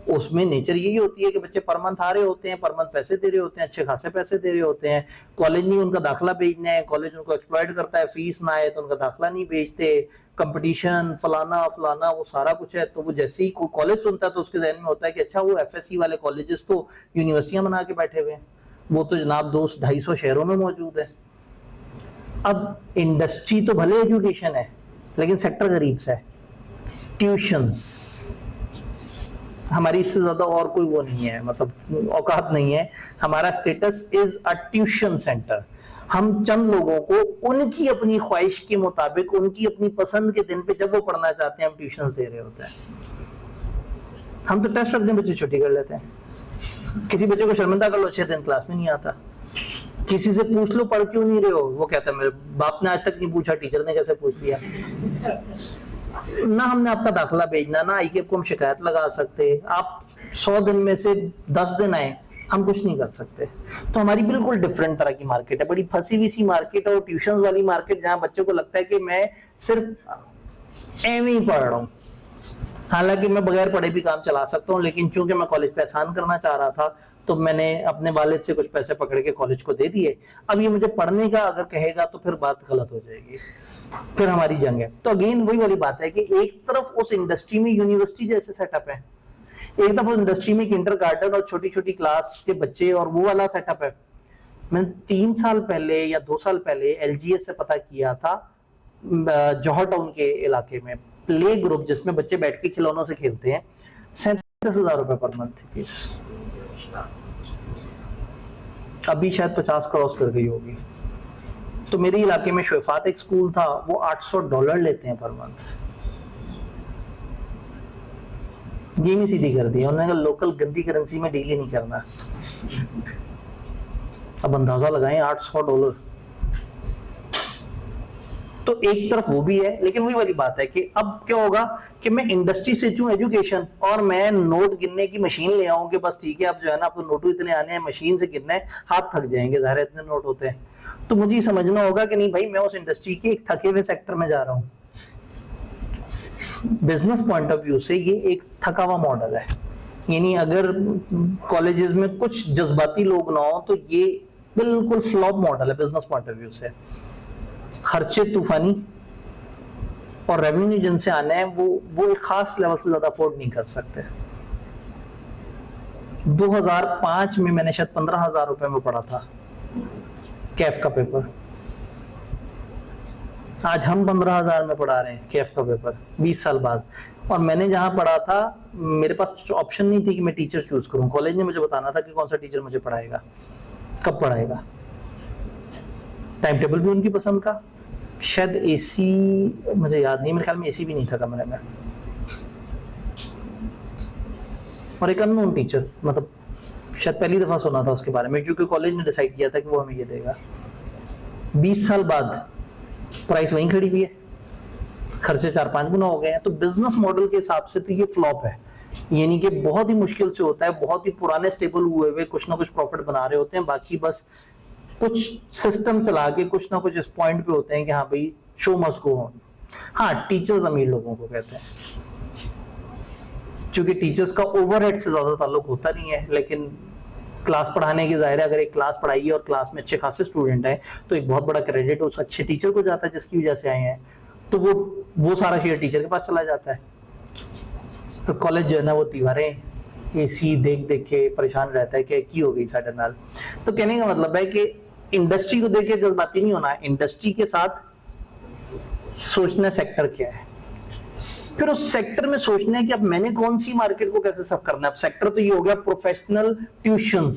उसमें नेचर यही होती है कि बच्चे पर मंथ आ रहे होते हैं, पर मंथ पैसे दे रहे होते हैं, अच्छे खासे पैसे दे रहे होते हैं। कॉलेज नहीं उनका दाखिला भेजना है, कॉलेज उनको एक्सप्लॉइट करता है, फीस ना आए तो उनका दाखिला नहीं भेजते, कंपटीशन फलाना फलाना वो सारा कुछ है। तो वो जैसे ही कोई कॉलेज सुनता है तो उसके जहन में होता है कि अच्छा वो एफएससी वाले कॉलेजेस तो यूनिवर्सिटियां बना के बैठे हुए हैं, वो तो जनाब 200-250 शहरों में मौजूद है। अब इंडस्ट्री तो भले एजुकेशन है लेकिन सेक्टर गरीब सा है। ट्यूशंस हमारी इससे ज्यादा और कोई वो नहीं है, मतलब औकात नहीं है। हमारा status is a tuition centre. हम चंद लोगों को उनकी अपनी ख्वाहिश के मुताबिक उनकी अपनी पसंद के दिन पे जब वो पढ़ना चाहते हैं हम ट्यूशंस दे रहे होते हैं। हम तो टेस्ट रख दें बच्चे छुट्टी कर लेते हैं, किसी बच्चे को शर्मिंदा कर लो 6 दिन क्लास में नहीं आता, किसी से पूछ लो पढ़ क्यों नहीं रहे हो, वो कहता है मेरे बाप ने आज तक नहीं पूछा, टीचर ने कैसे पूछ लिया। ना हमने आपका दाखिला भेजना, ना आईकेएफ को हम शिकायत लगा सकते। आप 100 दिन में से 10 दिन आए, हम कुछ नहीं कर सकते। तो हमारी बिल्कुल डिफरेंट तरह की मार्केट है, बड़ी फंसी हुई सी मार्केट है। और ट्यूशन वाली मार्केट जहां बच्चों को लगता है कि मैं सिर्फ एम ही पढ़ रहा हूँ, हालांकि मैं बगैर पढ़े भी काम चला सकता हूँ, लेकिन चूंकि मैं कॉलेज पे एहसान करना चाह रहा था तो मैंने अपने वालिद से कुछ पैसे पकड़ के कॉलेज को दे दिए। अब ये मुझे पढ़ने का अगर कहेगा तो फिर बात गलत हो जाएगी, फिर हमारी जंग है। तो अगेन वही वाली बात है कि एक तरफ उस इंडस्ट्री में यूनिवर्सिटी जैसे सेटअप है, एक तरफ उस इंडस्ट्री में किंडरगार्टन और छोटी छोटी क्लास के बच्चे और वो वाला सेटअप है। मैंने 3 साल पहले या 2 साल पहले एलजीएस से पता किया था, जौहर टाउन के इलाके में प्ले ग्रुप जिसमें बच्चे बैठ के खिलौनों से खेलते हैं, 37,000 रुपए पर मंथ थी फीस। अभी शायद 50 क्रॉस कर गई होगी। तो मेरे इलाके में शोफात एक स्कूल था, वो $800 लेते हैं पर मंथ। गेम ही सीधी कर दिया उन्होंने, लोकल गंदी करेंसी में डील ही नहीं करना। अब अंदाजा लगाएं $800। तो एक तरफ वो भी है, लेकिन वही वाली बात है कि अब क्या होगा कि मैं इंडस्ट्री से चूं एजुकेशन और मैं नोट गिनने की मशीन ले आऊं कि बस ठीक है अब जो है ना अब तो नोट इतने आने हैं, मशीन से गिनना है, हाथ थक जाएंगे, ज़ाहिर इतने नोट होते हैं। तो मुझे समझना होगा कि नहीं भाई मैं उस इंडस्ट्री के एक थके हुए सेक्टर में जा रहा हूं। बिजनेस पॉइंट ऑफ व्यू से ये एक थका हुआ मॉडल है, यानी अगर कॉलेजेस में कुछ जज्बाती लोग ना हो तो ये बिल्कुल फ्लॉप मॉडल है बिजनेस पॉइंट ऑफ व्यू से। खर्चे तूफानी और रेवेन्यू जिनसे आने हैं वो एक खास लेवल से ज्यादा अफोर्ड नहीं कर सकते। 2005 में मैंने शायद 15,000 रुपए में पढ़ा था कैफ का पेपर, आज हम 15,000 में पढ़ा रहे हैं कैफ का पेपर 20 साल बाद। और मैंने जहां पढ़ा था मेरे पास ऑप्शन नहीं थी कि मैं टीचर चूज करूं, कॉलेज ने मुझे बताना था कि कौन सा टीचर मुझे पढ़ाएगा, कब पढ़ाएगा, टाइम टेबल भी उनकी पसंद का। शायद एसी मुझे याद नहीं, मेरे ख्याल में एसी भी नहीं था कमरे में। और एक अननोन टीचर, मतलब शायद पहली दफा सुना था उसके बारे में, क्योंकि कॉलेज ने डिसाइड किया था कि वो हमें ये देगा। 20 साल बाद प्राइस वहीं खड़ी हुई है, खर्चे 4-5 गुना हो गए हैं। तो बिजनेस मॉडल के हिसाब से तो ये फ्लॉप है, यानी कि बहुत ही मुश्किल से होता है। बहुत ही पुराने स्टेबल हुए हुए कुछ ना कुछ प्रॉफिट बना रहे होते हैं, बाकी बस कुछ सिस्टम चला के कुछ ना कुछ इस पॉइंट पे होते हैं कि हाँ भाई शो मस्ट गो ऑन। हाँ, टीचर्स अमीर लोगों को कहते हैं, क्योंकि टीचर्स का ओवरहेड से ज्यादा ताल्लुक होता नहीं है। लेकिन क्लास पढ़ाने की जाहिर है, अगर एक क्लास पढ़ाई है और क्लास में अच्छे खासे स्टूडेंट हैं तो एक बहुत बड़ा क्रेडिट उस अच्छे टीचर को जाता है जिसकी वजह से आए हैं, तो वो सारा शेयर टीचर के पास चला जाता है। तो कॉलेज जो है ना वो दीवारें एसी देख देख के परेशान रहता है कि की हो गई साढ़े नाल। तो कहने का मतलब है कि इंडस्ट्री को देख के जज्बाती नहीं होना है, इंडस्ट्री के साथ सोचना सेक्टर क्या है, फिर उस सेक्टर में सोचना है कि अब मैंने कौन सी मार्केट को कैसे सर्व करना है। अब सेक्टर तो ये हो गया प्रोफेशनल ट्यूशन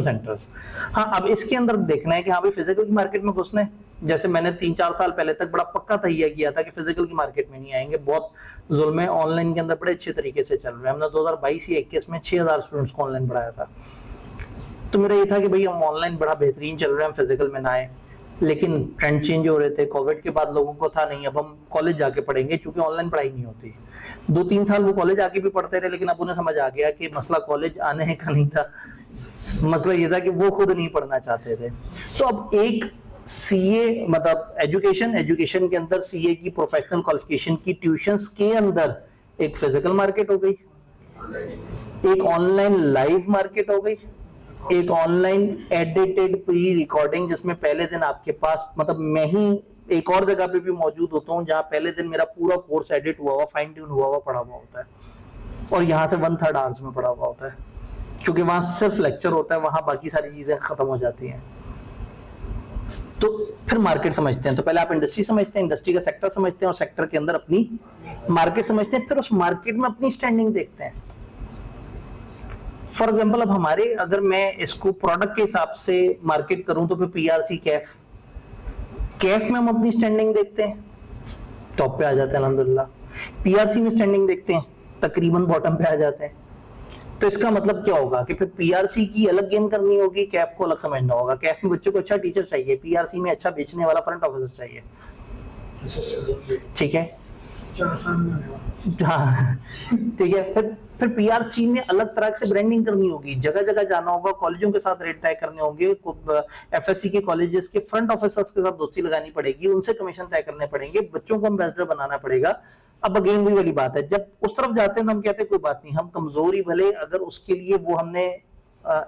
सेंटर्स। हाँ, अब इसके अंदर देखना है कि हाँ भाई फिजिकल की मार्केट में घुसना है जैसे मैंने 3-4 साल पहले तक बड़ा पक्का तैयार किया था कि फिजिकल की मार्केट में नहीं आएंगे, बहुत जुल्म है, ऑनलाइन के अंदर बड़े अच्छे तरीके से चल रहे हैं। हमने 2022 या 21 में 6000 स्टूडेंट्स को ऑनलाइन पढ़ाया था। तो मेरा ये था कि भाई हम ऑनलाइन बड़ा बेहतरीन चल रहे हैं, हम फिजिकल में ना आए। लेकिन ट्रेंड चेंज हो रहे थे, कोविड के बाद लोगों को था नहीं अब हम कॉलेज जाके पढ़ेंगे, क्योंकि ऑनलाइन पढ़ाई नहीं होती। 2-3 साल वो कॉलेज आके भी पढ़ते रहे, लेकिन अब उन्हें समझ आ गया कि मसला कॉलेज आने का नहीं था, मसला ये था कि वो खुद नहीं पढ़ना चाहते थे। तो अब एक सीए मतलब एजुकेशन के अंदर सीए की प्रोफेशनल क्वालिफिकेशन की ट्यूशंस के अंदर एक फिजिकल मार्केट हो गई, एक ऑनलाइन लाइव मार्केट हो गई, एक ऑनलाइन एडिटेड प्री रिकॉर्डिंग, जिसमें पहले दिन आपके पास मतलब मैं ही एक और जगह पे भी मौजूद होता हूँ जहाँ पहले दिन मेरा पूरा कोर्स एडिट हुआ हुआ, फाइन ट्यून हुआ हुआ, पढ़ा हुआ होता है, और यहाँ से 1/3 आवर्स में पढ़ा हुआ होता है, क्योंकि वहां सिर्फ लेक्चर होता है, वहां बाकी सारी चीजें खत्म हो जाती हैं। तो फिर मार्केट समझते हैं, तो पहले आप इंडस्ट्री समझते हैं, इंडस्ट्री का सेक्टर समझते हैं, और सेक्टर के अंदर अपनी मार्केट समझते हैं, फिर उस मार्केट में अपनी स्टैंडिंग देखते हैं। फॉर एग्जाम्पल अब हमारे, अगर मैं इसको प्रोडक्ट के हिसाब से मार्केट करूं तो फिर पीआरसी कैफ में हम अपनी स्टैंडिंग देखते हैं, टॉप पे आ जाते हैं अल्हम्दुलिल्लाह। पीआरसी में स्टैंडिंग देखते हैं, तकरीबन बॉटम पे आ जाते हैं। तो इसका मतलब क्या होगा कि फिर पीआरसी की अलग गेम करनी होगी, कैफ को अलग समझना होगा। कैफ में बच्चों को अच्छा टीचर चाहिए, पीआरसी में अच्छा बेचने वाला फ्रंट ऑफिसर चाहिए, ठीक है, हाँ ठीक है। फिर पीआरसी में अलग तरह से ब्रांडिंग करनी होगी, जगह जगह जाना होगा, कॉलेजों के साथ रेट तय करने होंगे, एफएससी के कॉलेजेस के फ्रंट ऑफिसर्स के साथ दोस्ती लगानी पड़ेगी, उनसे कमीशन तय करने पड़ेंगे, बच्चों को एम्बेसडर बनाना पड़ेगा। अब अगेन वही वाली बात है, जब उस तरफ जाते हैं तो हम कहते हैं कोई बात नहीं, हम कमजोरी भले, अगर उसके लिए वो हमने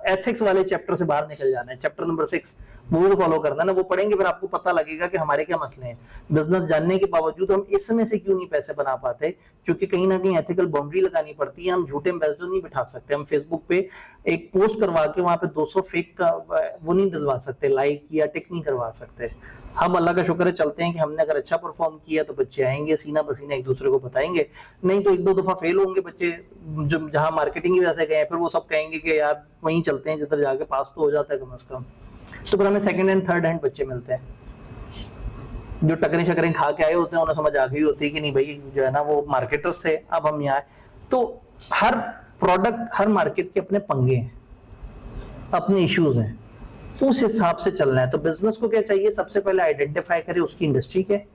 एथिक्स वाले चैप्टर से बाहर निकल जाना है, चैप्टर नंबर 6 वो फॉलो करना है ना, वो पढ़ेंगे, फिर आपको पता लगेगा कि हमारे क्या मसले हैं। बिजनेस जानने के बावजूद हम इसमें से क्यों नहीं पैसे बना पाते, क्योंकि कहीं ना कहीं एथिकल बाउंड्री लगानी पड़ती है। हम झूठे एम्बेसडर नहीं बिठा सकते, हम फेसबुक पे एक पोस्ट करवा के वहां पे 200 फेक का वो नहीं डलवा सकते, लाइक या टिक नहीं करवा सकते। हम अल्लाह का शुक्र है चलते हैं कि हमने अगर अच्छा परफॉर्म किया तो बच्चे आएंगे, सीना पसीना एक दूसरे को बताएंगे, नहीं तो 1-2 दफा फेल होंगे बच्चे, जो जहां मार्केटिंग की वजह से गए, फिर वो सब कहेंगे कि यार वहीं चलते हैं जिधर जाके पास तो हो जाता है कम से कम। तो फिर हमें सेकंड एंड थर्ड हैंड बच्चे मिलते हैं, जो टकरे शकरें खा के आए होते हैं, उन्हें समझ आ गई होती है कि नहीं भाई जो है ना वो मार्केटर्स थे, अब हम यहाँ। तो हर प्रोडक्ट, हर मार्केट के अपने पंगे हैं, अपने इश्यूज हैं, तो उस हिसाब से चलना है। तो बिजनेस को क्या चाहिए, सबसे पहले आइडेंटिफाई करे उसकी इंडस्ट्री क्या है,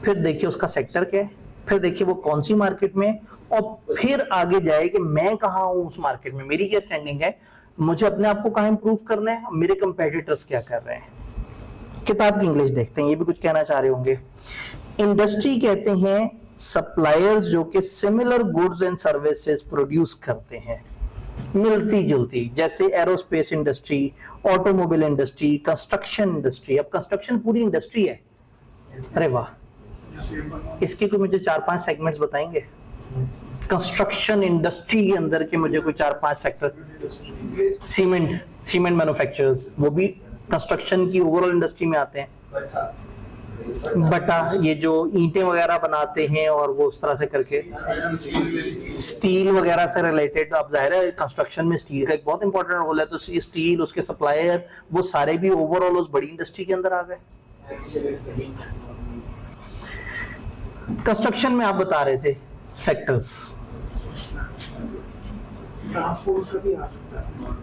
फिर देखिए उसका सेक्टर क्या है, फिर देखिए वो कौन सी मार्केट में, और फिर आगे जाए कि मैं कहाँ हूं उस मार्केट में, मेरी क्या स्टैंडिंग है, मुझे अपने आप को कहाँ इंप्रूव करना है, मेरे कंपेटिटर्स क्या कर रहे हैं। किताब की इंग्लिश देखते हैं, ये भी कुछ कहना चाह रहे होंगे। इंडस्ट्री कहते हैं सप्लायर्स जो कि similar goods and services produce करते हैं, मिलती जुलती, जैसे aerospace industry, automobile industry, construction industry. अब कंस्ट्रक्शन पूरी इंडस्ट्री है, अरे वाह, इसके कोई मुझे 4-5 सेगमेंट्स बताएंगे कंस्ट्रक्शन इंडस्ट्री के अंदर के, मुझे कोई 4-5 सेक्टर। सीमेंट मैन्युफैक्चरर्स, वो भी कंस्ट्रक्शन की ओवरऑल इंडस्ट्री में आते हैं। बटा, ये जो ईंटें वगैरह बनाते हैं और वो उस तरह से करके, स्टील वगैरह से रिलेटेड, अब जाहिर है कंस्ट्रक्शन में स्टील का एक बहुत इंपॉर्टेंट रोल है, तो स्टील, उसके सप्लायर, वो सारे भी ओवरऑल उस बड़ी इंडस्ट्री के अंदर आ गए। कंस्ट्रक्शन में आप बता रहे थे सेक्टर्स, ट्रांसपोर्ट का भी आ सकता है।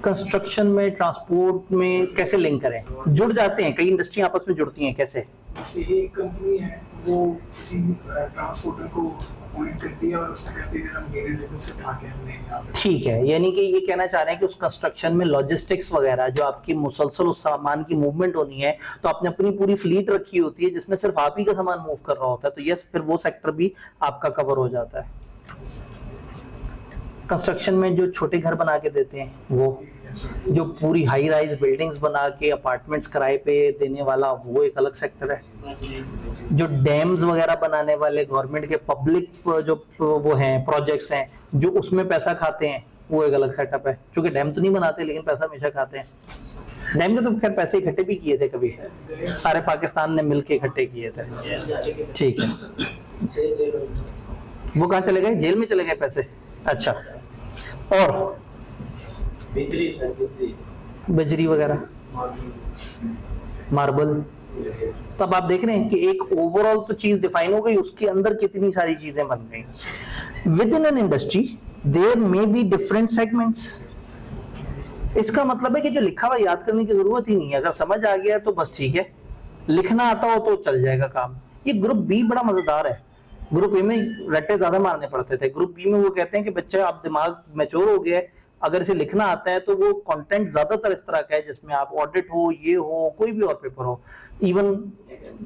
कंस्ट्रक्शन में, ट्रांसपोर्ट में कैसे लिंक करें, जुड़ जाते हैं, कई इंडस्ट्री आपस में जुड़ती हैं, कैसे? एक कंपनी है वो किसी ट्रांसपोर्टर को अपॉइंट करती है और उसको कहती है मेरा मटेरियल देखो से उठा के हमने यहाँ पे। ठीक है, यानी कि ये कहना चाह रहे हैं कि उस कंस्ट्रक्शन में लॉजिस्टिक्स वगैरह, जो आपकी मुसलसल उस सामान की मूवमेंट होनी है, तो आपने अपनी पूरी फ्लीट रखी होती है जिसमें सिर्फ आप ही का सामान मूव कर रहा होता है, तो यस, फिर वो सेक्टर भी आपका कवर हो जाता है। कंस्ट्रक्शन में जो छोटे घर बना के देते हैं, वो जो पूरी हाई राइज बिल्डिंग्स बना के अपार्टमेंट्स किराए पे देने वाला, वो एक अलग सेक्टर है। जो डैम्स वगैरह बनाने वाले गवर्नमेंट के पब्लिक जो वो हैं प्रोजेक्ट्स हैं, जो उसमें पैसा खाते हैं, वो एक अलग सेटअप है। क्योंकि डैम तो नहीं बनाते लेकिन पैसा हमेशा खाते हैं। डैम के तो खैर पैसे इकट्ठे भी किए थे कभी, सारे पाकिस्तान ने मिलके इकट्ठे किए थे। ठीक है, वो कहाँ चले गए, जेल में चले गए पैसे। अच्छा, और बिजली वगैरह, मार्बल। तब आप देख रहे हैं कि एक ओवरऑल तो चीज डिफाइन हो गई, उसके अंदर कितनी सारी चीजें बन गई। Within an industry there may be different segments. इसका मतलब है कि जो लिखा हुआ याद करने की जरूरत ही नहीं है, अगर समझ आ गया तो बस ठीक है, लिखना आता हो तो चल जाएगा काम। ये ग्रुप बी बड़ा मजेदार है। ग्रुप ए में रट्टे ज्यादा मारने पड़ते थे, ग्रुप बी में वो कहते हैं कि बच्चा आप दिमाग मैच्योर हो गया है, अगर इसे लिखना आता है तो वो कंटेंट ज्यादातर इस तरह का है जिसमें आप ऑडिट हो, ये हो, कोई भी और पेपर हो। इवन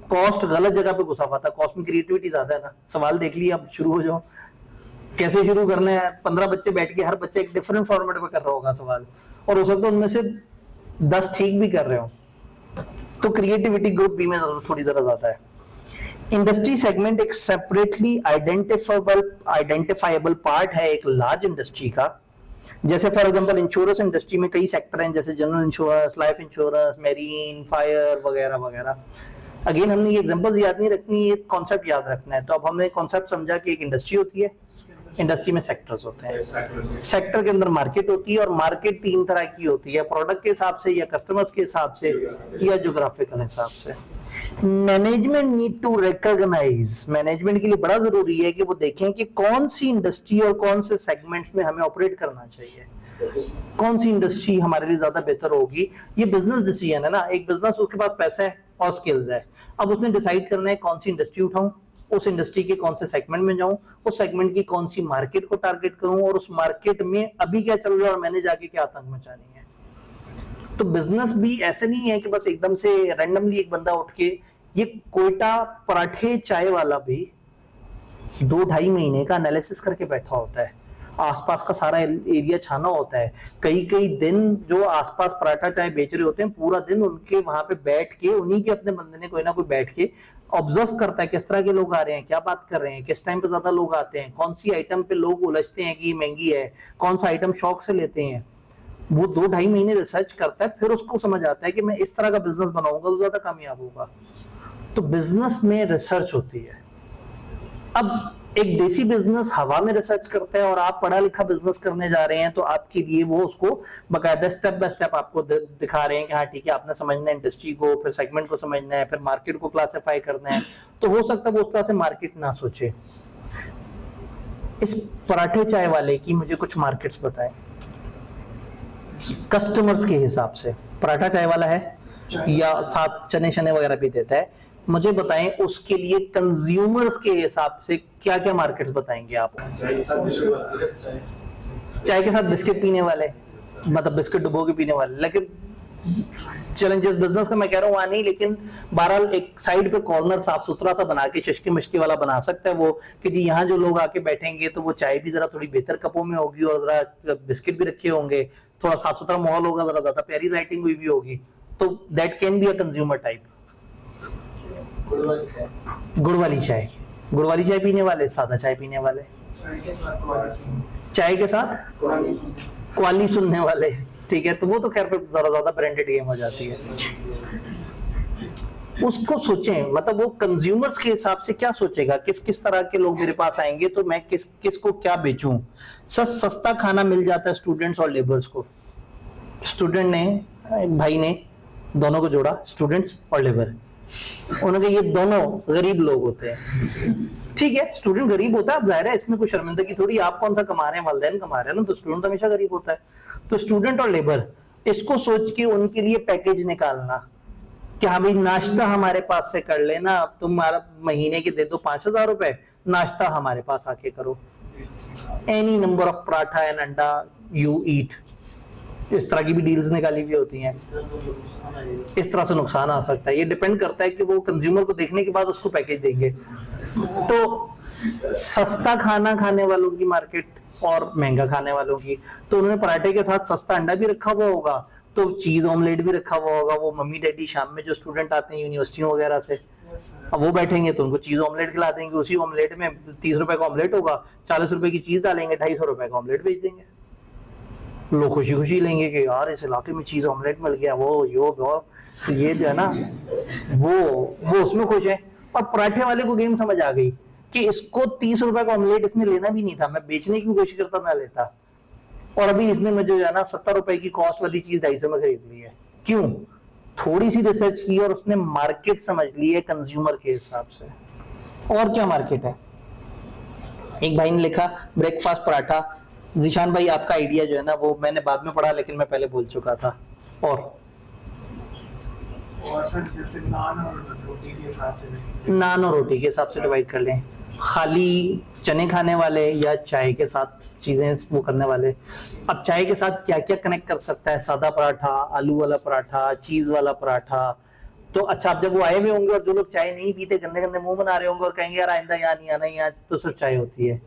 कॉस्ट गलत जगह पे घुसा हुआ था, कॉस्ट में क्रिएटिविटी ज्यादा है ना। सवाल देख लिया, अब शुरू हो जाओ, कैसे शुरू करने हैं। 15 बच्चे बैठ के हर बच्चे एक डिफरेंट फॉर्मेट में कर रहा होगा सवाल, और हो सकता है उनमें से 10 ठीक भी कर रहे हो। तो क्रिएटिविटी ग्रुप बी में थोड़ी जरा ज्यादा है। इंडस्ट्री सेगमेंट एक सेपरेटली आइडेंटिफाइबल पार्ट है एक लार्ज इंडस्ट्री का। जैसे फॉर एग्जांपल इंश्योरेंस इंडस्ट्री में कई सेक्टर हैं, जैसे general insurance, life insurance, marine, fire वगैरह वगैरह। अगेन हमने ये एग्जांपल्स याद नहीं रखनी, ये कॉन्सेप्ट याद रखना है। तो अब हमने कॉन्सेप्ट समझा कि एक इंडस्ट्री होती है, इंडस्ट्री में सेक्टर्स होते हैं, सेक्टर के अंदर मार्केट होती है, और मार्केट 3 तरह की होती है, प्रोडक्ट के हिसाब से या कस्टमर्स के हिसाब से या ज्योग्राफिकल हिसाब से। Management need to recognise, management के लिए बड़ा जरूरी है कि वो देखें कि कौन सी इंडस्ट्री और कौन से सेगमेंट्स में हमें ऑपरेट करना चाहिए, कौन सी इंडस्ट्री हमारे लिए ज्यादा बेहतर होगी। ये बिजनेस डिसीजन है ना, एक बिजनेस उसके पास पैसा है और स्किल्स है, अब उसने डिसाइड करना है कौन सी इंडस्ट्री उठाऊं, उस इंडस्ट्री के कौन से सेगमेंट में जाऊं, उस सेगमेंट की कौन सी मार्केट को टारगेट करूं, और उस मार्केट में अभी क्या चल रहा है और मैंने जाके क्या आतंक मचानी है। तो बिजनेस भी ऐसे नहीं है कि बस एकदम से रैंडमली एक बंदा उठ के, ये कोयटा पराठे चाय वाला भी 2-2.5 महीने का एनालिसिस करके बैठा होता है, आसपास का सारा एरिया छाना होता है। कई दिन जो आसपास पराठा चाय बेच रहे होते हैं, पूरा दिन उनके वहां पे बैठ के, उन्हीं के अपने बंदे ने कोई ना कोई बैठ के ऑब्जर्व करता है किस तरह के लोग आ रहे हैं, क्या बात कर रहे हैं, किस टाइम पे ज्यादा लोग आते हैं, कौन सी आइटम पे लोग उलझते हैं कि महंगी है, कौन सा आइटम शौक से लेते हैं। वो 2-2.5 महीने रिसर्च करता है, फिर उसको समझ आता है कि मैं इस तरह का बिजनेस बनाऊंगा तो ज्यादा कामयाब होगा। तो बिजनेस में रिसर्च होती है। अब एक देसी बिजनेस हवा में रिसर्च करता है, और आप पढ़ा लिखा बिजनेस करने जा रहे हैं, तो आपके लिए वो उसको बकायदा स्टेप बाय स्टेप आपको दिखा रहे हैं कि हाँ ठीक है, आपने समझना है इंडस्ट्री को, फिर सेगमेंट को समझना है, फिर मार्केट को क्लासिफाई करना है। तो हो सकता है वो उस तरह से मार्केट ना सोचे। इस पराठे चाय वाले की मुझे कुछ मार्केट्स बताएं कस्टमर्स के हिसाब से। पराठा चाय वाला है या साथ चने शने वगैरह भी देता है, मुझे बताएं उसके लिए कंज्यूमर्स के हिसाब से क्या क्या मार्केट्स बताएंगे आप। चाय के साथ बिस्किट पीने वाले, मतलब बिस्किट डुबो के पीने वाले। लेकिन चैलेंजेस बिजनेस का मैं कह रहा हूँ वहां नहीं, लेकिन बहरहाल एक साइड पे कॉर्नर साफ सुथरा सा बना के शिशके मिशके वाला बना सकता है वो, कि जी यहाँ जो लोग आके बैठेंगे तो वो चाय भी जरा थोड़ी बेहतर कपों में होगी, और जरा बिस्किट भी रखे होंगे, थोड़ा साफ सुथरा माहौल होगा, जरा ज्यादा प्यारी राइटिंग हुई भी होगी। तो that can be a consumer type. गुड़ वाली चाय, गुड़ वाली चाय पीने वाले, सादा चाय पीने वाले, चाय के साथ क्वाली सुनने वाले, ठीक है। तो वो तो खैर जरा ज्यादा ब्रांडेड गेम हो जाती है। उसको सोचें, मतलब वो कंज्यूमर्स के हिसाब से क्या सोचेगा, किस किस तरह के लोग मेरे पास आएंगे, तो मैं किस को क्या बेचूं। सस्ता खाना मिल जाता है स्टूडेंट्स और लेबर्स को। स्टूडेंट ने, भाई ने दोनों को जोड़ा, स्टूडेंट्स और लेबर। उन्होंने ये दोनों गरीब लोग होते हैं, ठीक है। स्टूडेंट गरीब होता है, अब जाहिर है इसमें कोई शर्मिंदगी थोड़ी, आप कौन सा कमा रहे हैं, वालिदैन कमा रहे हैं ना, तो स्टूडेंट तो हमेशा गरीब होता है। तो स्टूडेंट और लेबर, इसको सोच के उनके लिए पैकेज निकालना कि हाँ भाई नाश्ता हमारे पास से कर लेना, अब तुम्हारा महीने के दे दो 5,000 रुपए, नाश्ता हमारे पास आके करो, any number of paratha and अंडा यू ईट। इस तरह की भी डील्स निकाली हुई होती हैं। इस तरह से नुकसान आ सकता है, ये डिपेंड करता है कि वो कंज्यूमर को देखने के बाद उसको पैकेज देंगे। तो सस्ता खाना खाने वालों की मार्केट और महंगा खाने वालों की, तो उन्होंने पराठे के साथ सस्ता अंडा भी रखा हुआ होगा, तो चीज ऑमलेट भी रखा हुआ होगा। वो मम्मी डैडी शाम में जो स्टूडेंट आते हैं यूनिवर्सिटियों वगैरह से, अब वो बैठेंगे तो उनको चीज ऑमलेट खिला देंगे, उसी ऑमलेट में 30 रुपए का ऑमलेट होगा, 40 रुपए की चीज डालेंगे, 250 रुपए का ऑमलेट बेच देंगे। लोग खुशी खुशी लेंगे कि यार इस इलाके में चीज ऑमलेट मिल गया, वो तो ये जो है ना, वो उसमें खुश है। और पराठे वाले को गेम समझ आ गई कि इसको 30 रुपए का ऑमलेट इसने लेना भी नहीं था, मैं बेचने की कोशिश करता ना लेता, और अभी इसने मुझे जो है ना 70 रुपए की कॉस्ट वाली चीज 250 में खरीद ली है। क्यों? थोड़ी सी रिसर्च की और उसने मार्केट समझ ली है कंज्यूमर के हिसाब से। और क्या मार्केट है? एक भाई ने लिखा ब्रेकफास्ट पराठा। जीशान भाई आपका आइडिया जो है ना वो मैंने बाद में पढ़ा, लेकिन मैं पहले बोल चुका था। और सर जैसे नान और रोटी के हिसाब से, नान और रोटी के हिसाब से डिवाइड कर लें, खाली चने खाने वाले या चाय के साथ चीजें वो करने वाले। अब चाय के साथ क्या क्या कनेक्ट कर सकता है? सादा पराठा, आलू वाला पराठा, चीज वाला पराठा। तो अच्छा, अब जब वो आए हुए होंगे और जो लोग चाय नहीं पीते गंदे गंदे मुंह बना रहे होंगे और कहेंगे यार आइंदा यहाँ नहीं आना, यहाँ तो सिर्फ चाय होती है,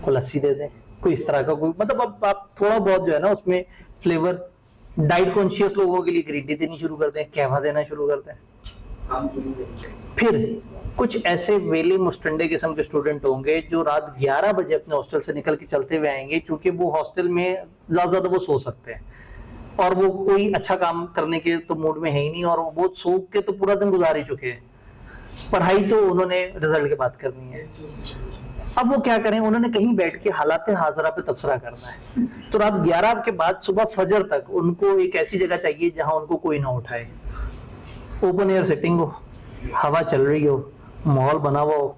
को लस्सी दे दें, कोई इस तरह का कोई, मतलब अब आप थोड़ा बहुत जो है ना उसमें फ्लेवर। डाइट कॉन्शियस लोगों के लिए ग्रीन टी देनी शुरू कर दें, कहवा देना शुरू कर दें। फिर कुछ ऐसे वेले मुस्टंडे किस्म के स्टूडेंट होंगे जो रात 11 बजे अपने हॉस्टल से निकल के चलते हुए आएंगे, क्योंकि वो हॉस्टल में ज्यादा वो सो सकते हैं और वो कोई अच्छा काम करने के तो मूड में है ही नहीं, और वो सो के तो पूरा दिन गुजार ही चुके हैं। पढ़ाई तो उन्होंने रिजल्ट के बाद करनी है। अब वो क्या करें, उन्होंने कहीं बैठ के हालात हाजरा पे तबसरा करना है। तो रात 11 के बाद सुबह फजर तक उनको एक ऐसी जगह चाहिए जहां उनको कोई ना उठाए, ओपन एयर सेटिंग हो, हवा चल रही हो, माहौल बना हुआ हो,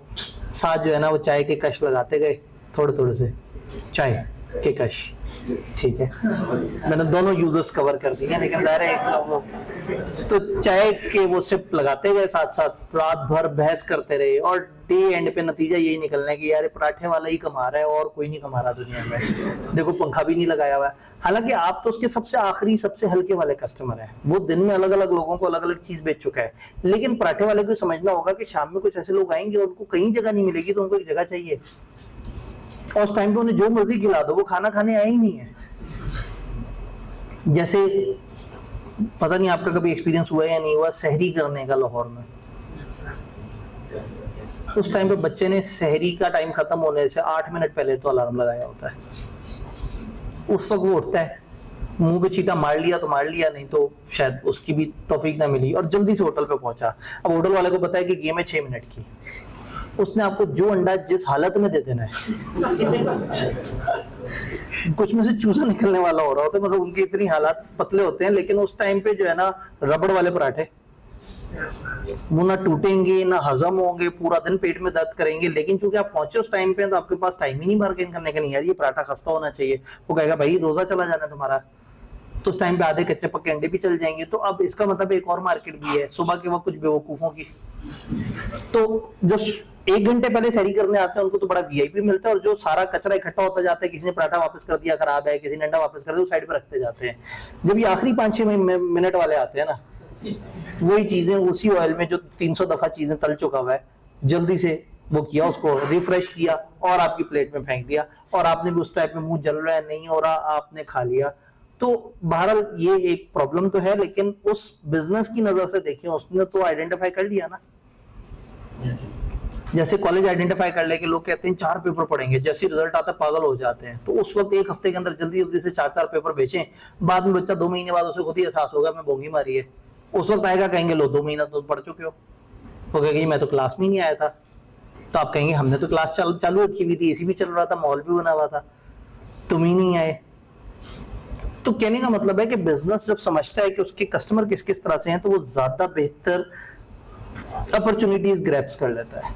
साथ जो है ना वो चाय के कश लगाते गए थोड़े थोड़े से, चाय के कश। ठीक है, मैंने दोनों यूजर्स कवर कर दिए, लेकिन ज़ाहिर है वो तो चाय के वो सिप लगाते गए, साथ साथ रात भर बहस करते रहे, और डे एंड पे नतीजा यही निकलना है कि यार पराठे वाला ही कमा रहा है और कोई नहीं कमा रहा दुनिया में। देखो पंखा भी नहीं लगाया हुआ है, हालांकि आप तो उसके सबसे आखिरी सबसे हल्के वाले कस्टमर हैं। वो दिन में अलग अलग लोगों को अलग अलग चीज बेच चुका है, लेकिन पराठे वाले को समझना होगा कि शाम में कुछ ऐसे लोग आएंगे उनको कहीं जगह नहीं मिलेगी, तो उनको एक जगह चाहिए, और उस टाइम पे उन्हें जो मर्जी खिला दो वो खाना खाने आए ही नहीं है। जैसे पता नहीं आपका कभी एक्सपीरियंस हुआ या नहीं हुआ सहरी करने का लाहौर में। उस टाइम पे बच्चे ने सहरी का टाइम खत्म होने से 8 मिनट पहले तो अलार्म लगाया होता है। उस वक्त वो उठता है, मुंह पे छींटा मार लिया तो मार लिया, नहीं तो शायद उसकी भी तौफीक ना मिली, और जल्दी से होटल पे पहुंचा। अब होटल वाले को पता है कि गेम है 6 मिनट की, उसने आपको जो अंडा जिस हालत में दे देना है कुछ में से चूसा निकलने वाला हो रहा होता है, मतलब उनके इतनी हालात पतले होते हैं। लेकिन उस टाइम पे जो है ना रबड़ वाले पराठे, वो ना टूटेंगे ना हजम होंगे, पूरा दिन पेट में दर्द करेंगे, लेकिन चूंकि आप पहुंचे उस टाइम पे तो आपके पास टाइम ही नहीं बार्गेन करने का, नहीं यार ये पराठा खस्ता होना चाहिए। वो कहेगा भाई रोजा चला जाना है तुम्हारा, तो उस टाइम पे आधे कच्चे पक्के अंडे भी चल जाएंगे। तो अब इसका मतलब एक और मार्केट भी है सुबह के वक्त कुछ बेवकूफों की। तो जो 1 घंटे पहले सहरी करने आते हैं उनको तो बड़ा वीआईपी मिलता है, और जो सारा कचरा इकट्ठा होता जाता है, किसी ने पराठा वापस कर दिया खराब है, किसी ने अंडा वापस कर दिया, साइड पे रखते जाते हैं। जब ये आखिरी 5-6 मिनट वाले आते हैं ना, वही चीजें उसी ऑयल में जो 300 दफा चीजें तल चुका हुआ है, जल्दी से वो किया, उसको रिफ्रेश किया और आपकी प्लेट में फेंक दिया, और आपने भी उस टाइप में मुंह जल रहा है नहीं हो रहा, आपने खा लिया। तो बहरहाल ये एक प्रॉब्लम तो है, लेकिन उस बिजनेस की नजर से देखिए उसने तो आइडेंटिफाई कर लिया ना। जैसे कॉलेज आइडेंटिफाई कर ले कि लोग कहते हैं 4 पेपर पढ़ेंगे, जैसे रिजल्ट आता है पागल हो जाते हैं, तो उस वक्त 1 हफ्ते के अंदर जल्दी जल्दी से 4 पेपर बेचें। बाद में बच्चा 2 महीने बाद उसे खुद ही एहसास होगा मैं बोंगी मारी है, उस वक्त आएगा कहेंगे लो 2 महीना तो पढ़ चुके हो, तो कहेंगे मैं तो क्लास में नहीं आया था। तो आप कहेंगे हमने तो क्लास चालू रखी हुई थी, एसी भी चल रहा था, माहौल भी बना हुआ था, तुम ही नहीं आए। तो कहने का मतलब है कि बिजनेस जब समझता है कि उसके कस्टमर किस किस तरह से हैं, तो वो ज्यादा बेहतर अपॉर्चुनिटीज ग्रैब्स कर लेता है।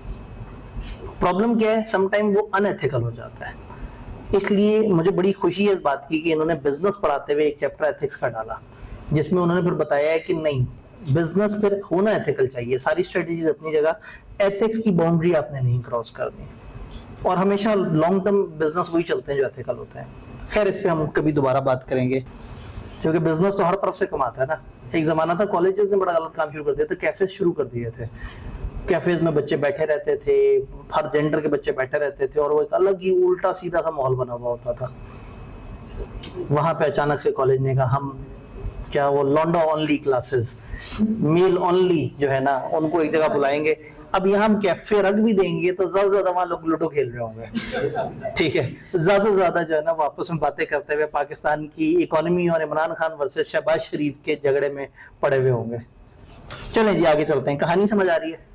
प्रॉब्लम क्या है, समटाइम वो अनएथिकल हो जाता है। इसलिए मुझे बड़ी खुशी है इस बात की कि इन्होंने बिजनेस पढ़ाते हुए एक चैप्टर एथिक्स का डाला, जिसमें उन्होंने फिर बताया है कि नहीं बिजनेस फिर होना एथिकल चाहिए, सारी स्ट्रेटेजीज अपनी जगह, एथिक्स की बाउंड्री आपने नहीं क्रॉस करनी, और हमेशा लॉन्ग टर्म बिजनेस वही चलते हैं जो एथिकल होते हैं। खैर इस पे हम कभी दोबारा बात करेंगे, क्योंकि बिजनेस तो हर तरफ से कमाता है ना। एक जमाना था कॉलेजेस ने बड़ा गलत काम शुरू कर दिया था, कैफेज शुरू कर दिए थे। कैफेज में बच्चे बैठे रहते थे, हर जेंडर के बच्चे बैठे रहते थे, और वो एक अलग ही उल्टा सीधा सा माहौल बना हुआ होता था। वहां पे अचानक से कॉलेज ने कहा हम क्या वो लॉन्डा ओनली क्लासेस, मेल ओनली जो है ना उनको एक जगह बुलाएंगे। अब यहाँ हम कैफे रख भी देंगे तो ज्यादा से ज्यादा वहां लोग लूडो खेल रहे होंगे, ठीक है, ज्यादा से ज्यादा जो है ना वो आपस में बातें करते हुए पाकिस्तान की इकोनॉमी और इमरान खान वर्सेस शहबाज शरीफ के झगड़े में पड़े हुए होंगे। चलें जी आगे चलते हैं, कहानी समझ आ रही है?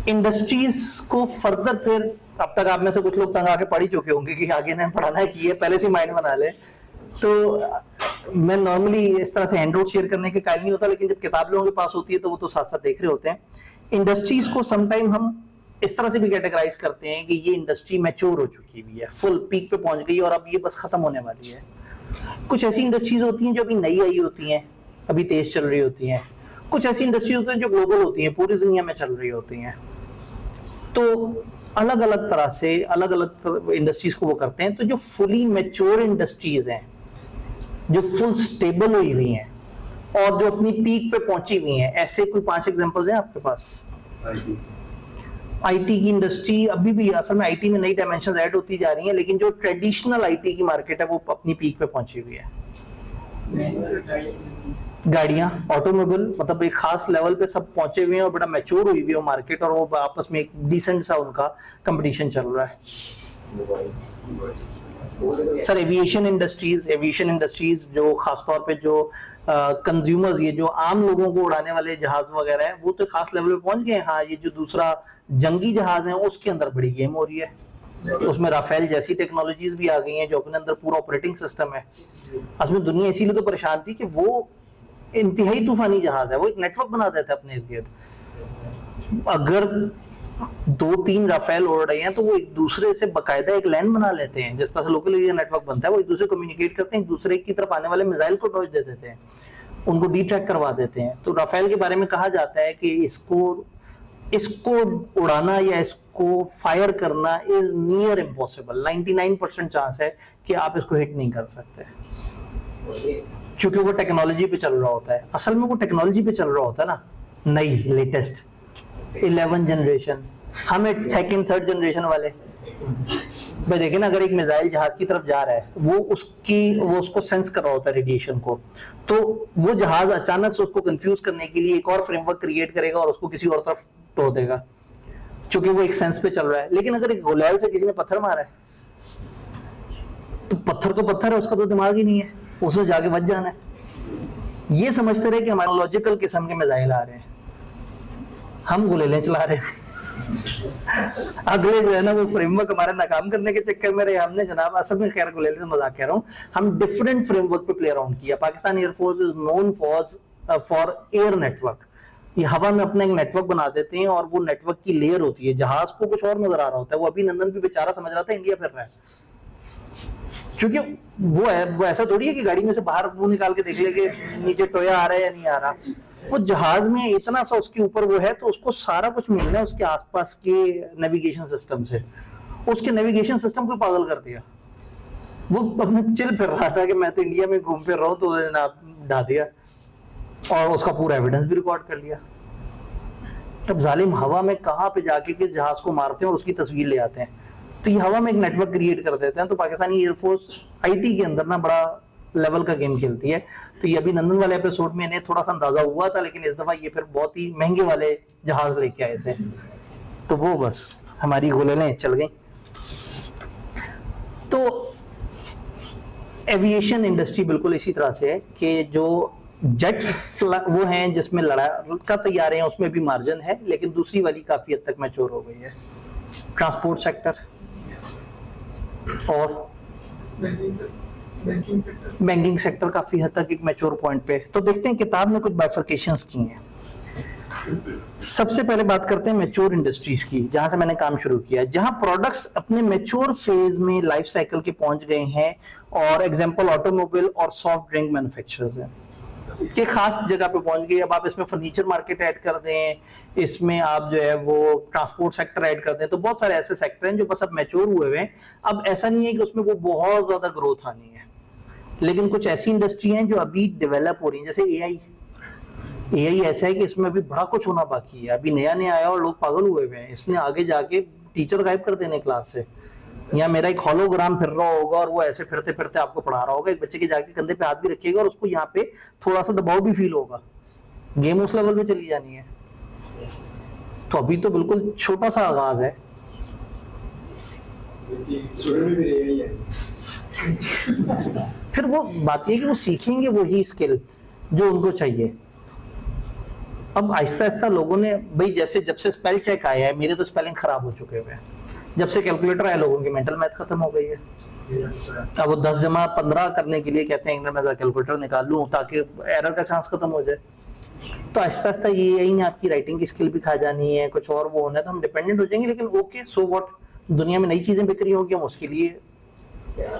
इंडस्ट्रीज को फर्दर फिर अब तक आप में से कुछ लोग तंग आके पढ़ ही चुके होंगे कि आगे नहीं पढ़ाना है कि ये पहले से माइंड बना ले। तो मैं नॉर्मली इस तरह से हैंडआउट शेयर करने के कायल नहीं होता, लेकिन जब किताब लोगों के पास होती है तो वो तो साथ साथ देख रहे होते हैं। इंडस्ट्रीज को समटाइम हम इस तरह से भी कैटेगराइज करते हैं कि ये इंडस्ट्री मैच्योर हो चुकी हुई है, फुल पीक पे पहुंच गई और अब ये बस खत्म होने वाली है। कुछ ऐसी इंडस्ट्रीज होती हैं जो अभी नई आई होती हैं, अभी तेज चल रही होती हैं। कुछ ऐसी इंडस्ट्रीज होती हैं जो ग्लोबल होती हैं, पूरी दुनिया में चल रही होती हैं। तो अलग अलग तरह से अलग अलग इंडस्ट्रीज को वो करते हैं। तो जो फुली मैच्योर इंडस्ट्रीज हैं, जो फुल स्टेबल हुई हुई हैं और जो अपनी पीक पे पहुंची हुई हैं, ऐसे कोई 5 एग्जांपल्स हैं आपके पास? आईटी की इंडस्ट्री अभी भी, असल में आईटी में नई डायमेंशंस ऐड होती जा रही हैं, लेकिन जो ट्रेडिशनल आईटी की मार्केट है वो अपनी पीक पे पहुंची हुई है। गाड़ियां, ऑटोमोबाइल, मतलब एक खास लेवल पे सब पहुंचे हुए हैं और बड़ा मैच्योर हुई हुई है मार्केट, और वो आपस में एक डिसेंट सा उनका कंपटीशन चल रहा है। सर एविएशन इंडस्ट्रीज जो खासतौर पे जो कंज्यूमर्स, ये जो आम लोगों को उड़ाने वाले जहाज वगैरह हैं, वो तो खास लेवल पे पहुंच गए हैं। हाँ, ये जो दूसरा जंगी जहाज है उसके अंदर बड़ी गेम हो रही है, उसमें राफेल जैसी टेक्नोलॉजीज भी आ गई हैं जो अपने अंदर पूरा ऑपरेटिंग सिस्टम है। असल में दुनिया इसीलिए तो परेशान थी कि वो इंतहाई तूफानी जहाज है, वो एक नेटवर्क बना देता है अपने इर्द गिर्द। अगर 2-3 राफेल उड़ रहे हैं तो वो एक दूसरे से बकायदा एक लाइन बना लेते हैं, जिस तरह से लोकल एरिया नेटवर्क बनता है, वो एक दूसरे को कम्युनिकेट करते हैं, एक दूसरे की तरफ आने वाले मिसाइल को डॉज दे देते हैं, उनको डिट्रैक्ट करवा देते हैं। तो राफेल के बारे में कहा जाता है कि इसको उड़ाना या इसको फायर करना इज नियर इम्पॉसिबल। 99% चांस है कि आप इसको हिट नहीं कर सकते, क्योंकि वो टेक्नोलॉजी पे चल रहा होता है। असल में वो टेक्नोलॉजी पे चल रहा होता है ना, नई लेटेस्ट 11 जनरेशन, हमें सेकंड थर्ड जनरेशन वाले। भाई देखिए ना, अगर एक मिसाइल जहाज की तरफ जा रहा है, वो उसको सेंस कर रहा होता है रेडिएशन को, तो वो जहाज अचानक से उसको कंफ्यूज करने के लिए एक और फ्रेमवर्क क्रिएट करेगा और उसको किसी और तरफ टो देगा, क्योंकि वो एक सेंस पे चल रहा है। लेकिन अगर एक गुलेल से किसी ने पत्थर मारा है, तो पत्थर है, उसका तो दिमाग ही नहीं है, उसे जाके बच जाना है। ये समझते रहे कि हमारे लॉजिकल किस्म के मिसाइल आ रहे हैं, हम गुलेलें चला रहे थे। अगले जो है ना, वो फ्रेमवर्क हमारे नाकाम करने के चक्कर में रहे हमने जनाब। असल में खैर गुलेले से मजाक कह रहा हूँ, हम डिफरेंट फ्रेमवर्क पे प्ले अराउंड किया। Pakistan air force is known for air network. ये हवा में अपना एक नेटवर्क बना देते हैं और वो नेटवर्क की लेयर होती है, जहाज को कुछ और नजर आ रहा होता है। वो अभिनंदन भी बेचारा समझ रहा था इंडिया फिर रहा है, क्योंकि वो ऐसा थोड़ी है कि गाड़ी में से बाहर मुंह निकाल के देख ले कि नीचे टोया आ रहा है या नहीं आ रहा। वो जहाज में इतना सा उसके ऊपर वो है, तो उसको सारा कुछ मिल रहा है उसके आसपास के नेविगेशन सिस्टम से। उसके नेविगेशन सिस्टम को पागल कर दिया। वो अपने चिल फिर रहा था कि मैं तो इंडिया में घूम फिर रहा हूँ, तो जनाब ढा दिया और उसका पूरा एविडेंस भी रिकॉर्ड कर लिया। तब जालिम हवा में कहाँ पे जाके किस जहाज को मारते हैं और उसकी तस्वीर ले आते हैं। तो ये हवा में एक नेटवर्क क्रिएट कर देते हैं। तो पाकिस्तानी एयरफोर्स आईटी के अंदर ना बड़ा लेवल का गेम खेलती है। तो ये अभिनंदन वाले एपिसोड में इन्हें थोड़ा सा अंदाजा हुआ था, लेकिन इस दफा ये फिर बहुत ही महंगे वाले जहाज लेके आए थे, तो वो बस हमारी गुलेलें चल गई। तो एविएशन इंडस्ट्री बिल्कुल इसी तरह से है कि जो जेट वो हैं जिसमें लड़ाका तैयार है, उसमें भी मार्जिन है, लेकिन दूसरी वाली काफी हद तक मैच्योर हो गई है। ट्रांसपोर्ट सेक्टर और बैंकिंग सेक्टर काफी हद तक एक मैच्योर पॉइंट पे। तो देखते हैं किताब में कुछ बाइफर्केशंस की हैं। सबसे पहले बात करते हैं मैच्योर इंडस्ट्रीज की, जहां से मैंने काम शुरू किया, जहां प्रोडक्ट्स अपने मैच्योर फेज में लाइफ साइकिल के पहुंच गए हैं। और एग्जांपल ऑटोमोबाइल और सॉफ्ट ड्रिंक मैन्युफैक्चरर्स हैं, ये खास जगह पे पहुंच गई। अब आप इसमें फर्नीचर मार्केट ऐड कर दें, इसमें आप जो है वो ट्रांसपोर्ट सेक्टर ऐड कर दें, तो बहुत सारे ऐसे सेक्टर हैं जो बस अब मैच्योर हुए हुए हैं। अब ऐसा नहीं है कि उसमें वो बहुत ज्यादा ग्रोथ आनी है, लेकिन कुछ ऐसी इंडस्ट्री हैं जो अभी डेवलप हो रही हैं, जैसे एआई ऐसा है कि इसमें अभी बड़ा कुछ होना बाकी है। अभी नया नया आया और लोग पागल हुए हुए हैं, इसने आगे जाके टीचर गायब कर देने क्लास से, या मेरा एक होलोग्राम फिर रहा होगा और वो ऐसे फिरते फिरते आपको पढ़ा रहा होगा। एक बच्चे के जाके कंधे पे हाथ भी रखिएगा और उसको यहाँ पे थोड़ा सा दबाव भी फील होगा, गेम उस लेवल पे चली जानी है। तो अभी तो बिल्कुल छोटा सा आगाज है। फिर वो बात ये कि वो सीखेंगे वही स्किल जो उनको चाहिए। अब आहिस्ता आहिस्ता लोगों ने, भाई जैसे जब से स्पेल चेक आया है, मेरे तो स्पेलिंग खराब हो चुके हुए हैं। जब से कैलकुलेटर आया, लोगों की मेंटल मैथ खत्म हो गई है। अब वो 10 जमा 15 करने के लिए कहते हैं कि मैं कैलकुलेटर निकाल लूं ताकि एरर का चांस खत्म हो जाए। तो आहिस्ता आहिस्ता ये यही नहीं, आपकी राइटिंग की स्किल भी खा जानी है, कुछ और वो होना है, तो हम डिपेंडेंट हो जाएंगे। लेकिन ओके, सो व्हाट, दुनिया में नई चीजें बिक रही होंगी, हम उसके लिए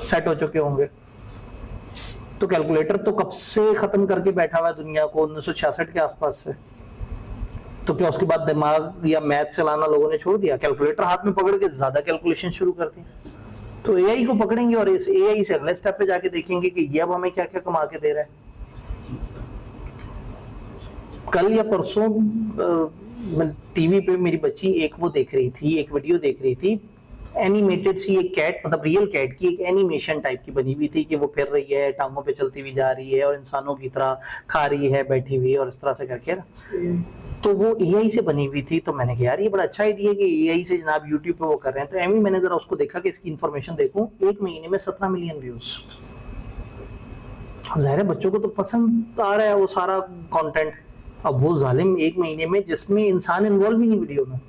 सेट हो चुके होंगे। तो कैलकुलेटर तो कब से खत्म करके बैठा हुआ है दुनिया को, 1966 के आसपास से। तो क्या उसके बाद दिमाग या मैथ चलाना लोगों ने छोड़ दिया? कैलकुलेटर हाथ में पकड़ के ज्यादा कैलकुलेशन शुरू कर दी। तो एआई को पकड़ेंगे और इस एआई से अगले स्टेप पे जाके देखेंगे कि ये अब हमें क्या क्या कमा के दे रहा है। कल या परसों टीवी पे मेरी बच्ची एक वो देख रही थी, एक वीडियो देख रही थी, एनिमेटेड सी एक कैट, मतलब रियल कैट की एक एनिमेशन टाइप की बनी हुई थी कि वो फिर रही है, टांगों पे चलती हुई जा रही है और इंसानों की तरह खा रही है, बैठी हुई है और इस तरह से करके ना। तो वो एआई से बनी हुई थी। तो मैंने कहा यार ये बड़ा अच्छा आइडिया कि एआई से जनाब यूट्यूब पे वो कर रहे हैं। तो एमी मैंने जरा उसको देखा कि इसकी इन्फॉर्मेशन देखूं, 1 महीने में 17 मिलियन व्यूज। अब जाहिर है बच्चों को तो पसंद आ रहा है वो सारा कंटेंट। अब वो जालिम 1 महीने में, जिसमें इंसान इन्वॉल्व ही नहीं वीडियो में,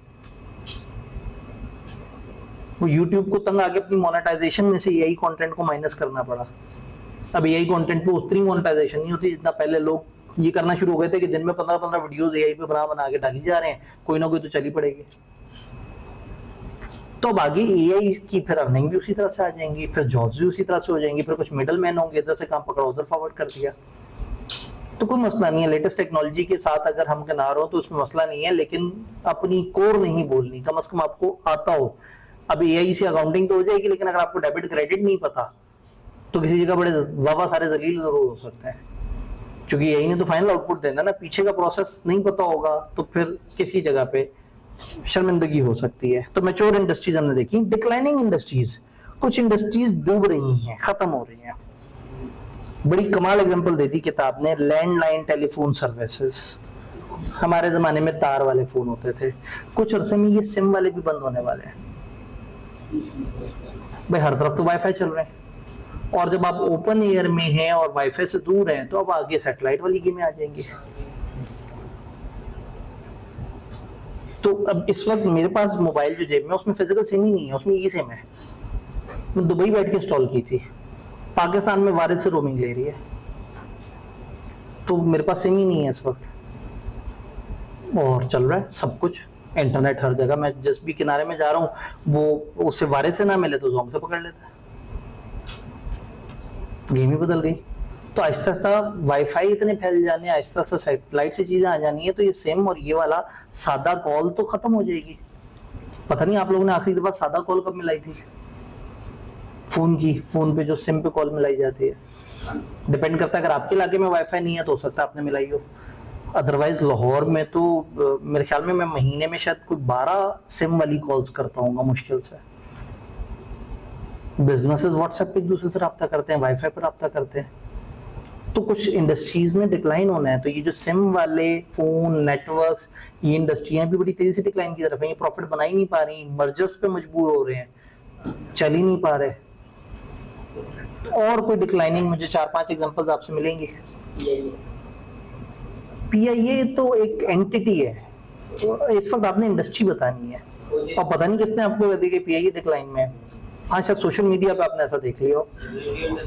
वो यूट्यूब को तंग आके अपनी मोनेटाइजेशन में से एआई कंटेंट को माइनस करना पड़ा। अब एआई कंटेंट पे उतनी मोनेटाइजेशन नहीं होती जितना पहले लोग ये करना शुरू हो गए थे कि दिन में 15-15 वीडियोस एआई पे बना के डाली जा रहे हैं, कोई ना कोई तो चली पड़ेगी। तो अब आगे एआई की फिर अर्निंग भी उसी तरह से आ जाएंगी, फिर जॉब्स भी उसी तरह से हो जाएंगी, फिर कुछ मिडल मैन होंगे, इधर से काम पकड़ा उधर फॉरवर्ड कर दिया। तो कोई मसला नहीं है, लेटेस्ट टेक्नोलॉजी के साथ अगर हम किनार हो तो उसमें मसला नहीं है, लेकिन अपनी कोर नहीं बोलनी, कम से कम आपको आता हो। अब एआई से अकाउंटिंग तो हो जाएगी, लेकिन अगर आपको डेबिट क्रेडिट नहीं पता तो किसी जगह बड़े वावा सारे जलील जरूर हो सकते हैं, क्योंकि यही ने तो फाइनल आउटपुट देना ना। पीछे का प्रोसेस नहीं पता होगा तो फिर किसी जगह पे शर्मिंदगी हो सकती है। तो मैच्योर इंडस्ट्रीज हमने देखी, डिक्लाइनिंग इंडस्ट्रीज, कुछ इंडस्ट्रीज डूब रही हैं, खत्म हो रही हैं। बड़ी कमाल एग्जांपल दे दी किताब ने, लैंडलाइन टेलीफोन सर्विसेज। हमारे जमाने में तार वाले फोन होते थे, कुछ अरसे में ये सिम वाले भी बंद होने वाले हैं। भाई हर तरफ तो वाईफाई चल रहे हैं, और जब आप ओपन एयर में हैं और वाईफाई से दूर हैं तो अब आगे सैटेलाइट वाली गेमें आ जाएंगी। तो अब इस वक्त मेरे पास मोबाइल जो जेब में, उसमें फिजिकल सिम ही नहीं है, उसमें ये सिम है। मैं दुबई बैठ के इंस्टॉल की थी, पाकिस्तान में वारिद से रोमिंग ले रही है, तो मेरे पास सिम ही नहीं है इस वक्त, और चल रहा है सब कुछ, इंटरनेट हर जगह। मैं जिस भी किनारे में जा रहा हूँ वो उससे वारिद से ना मिले तो जोंग से पकड़ लेता है। गेम ही बदल गई। तो आहिस्ता आहिस्ता वाईफाई इतने फैल जाने, आहिस्ता आहिस्ता सैटेलाइट से चीजें आ जानी है, तो ये सिम और ये वाला सादा कॉल तो खत्म हो जाएगी। पता नहीं आप लोगों ने आखिरी दफा सादा कॉल कब मिलाई थी फोन की, फोन पे जो सिम पे कॉल मिलाई जाती है। डिपेंड करता है, अगर आपके इलाके में वाईफाई नहीं है तो हो सकता है आपने मिलाई हो, अदरवाइज लाहौर में तो मेरे ख्याल में मैं महीने में शायद कोई 12 सिम वाली कॉल्स करता हूँ मुश्किल से। बिजनेसेस व्हाट्सएप पे एक दूसरे से रब्ता करते हैं, वाईफाई पर रब्ता करते हैं। तो कुछ इंडस्ट्रीज में डिक्लाइन होना है, तो ये जो सिम वाले फोन नेटवर्क्स, ये इंडस्ट्रियां भी बड़ी तेजी से डिक्लाइन की तरफ है। ये प्रॉफिट बना ही नहीं पा रही, मर्जर्स पे मजबूर हो रहे हैं, चल ही नहीं पा रहे। और कोई डिक्लाइनिंग मुझे 4-5 एग्जांपल्स आपसे मिलेंगे। पीआईए तो एक एंटिटी है, इस वक्त आपने इंडस्ट्री बतानी है, और पता नहीं किसने आपको कह दिया कि पीआईए डिक्लाइन में है। हाँ शायद सोशल मीडिया पे आपने ऐसा देख लिया हो।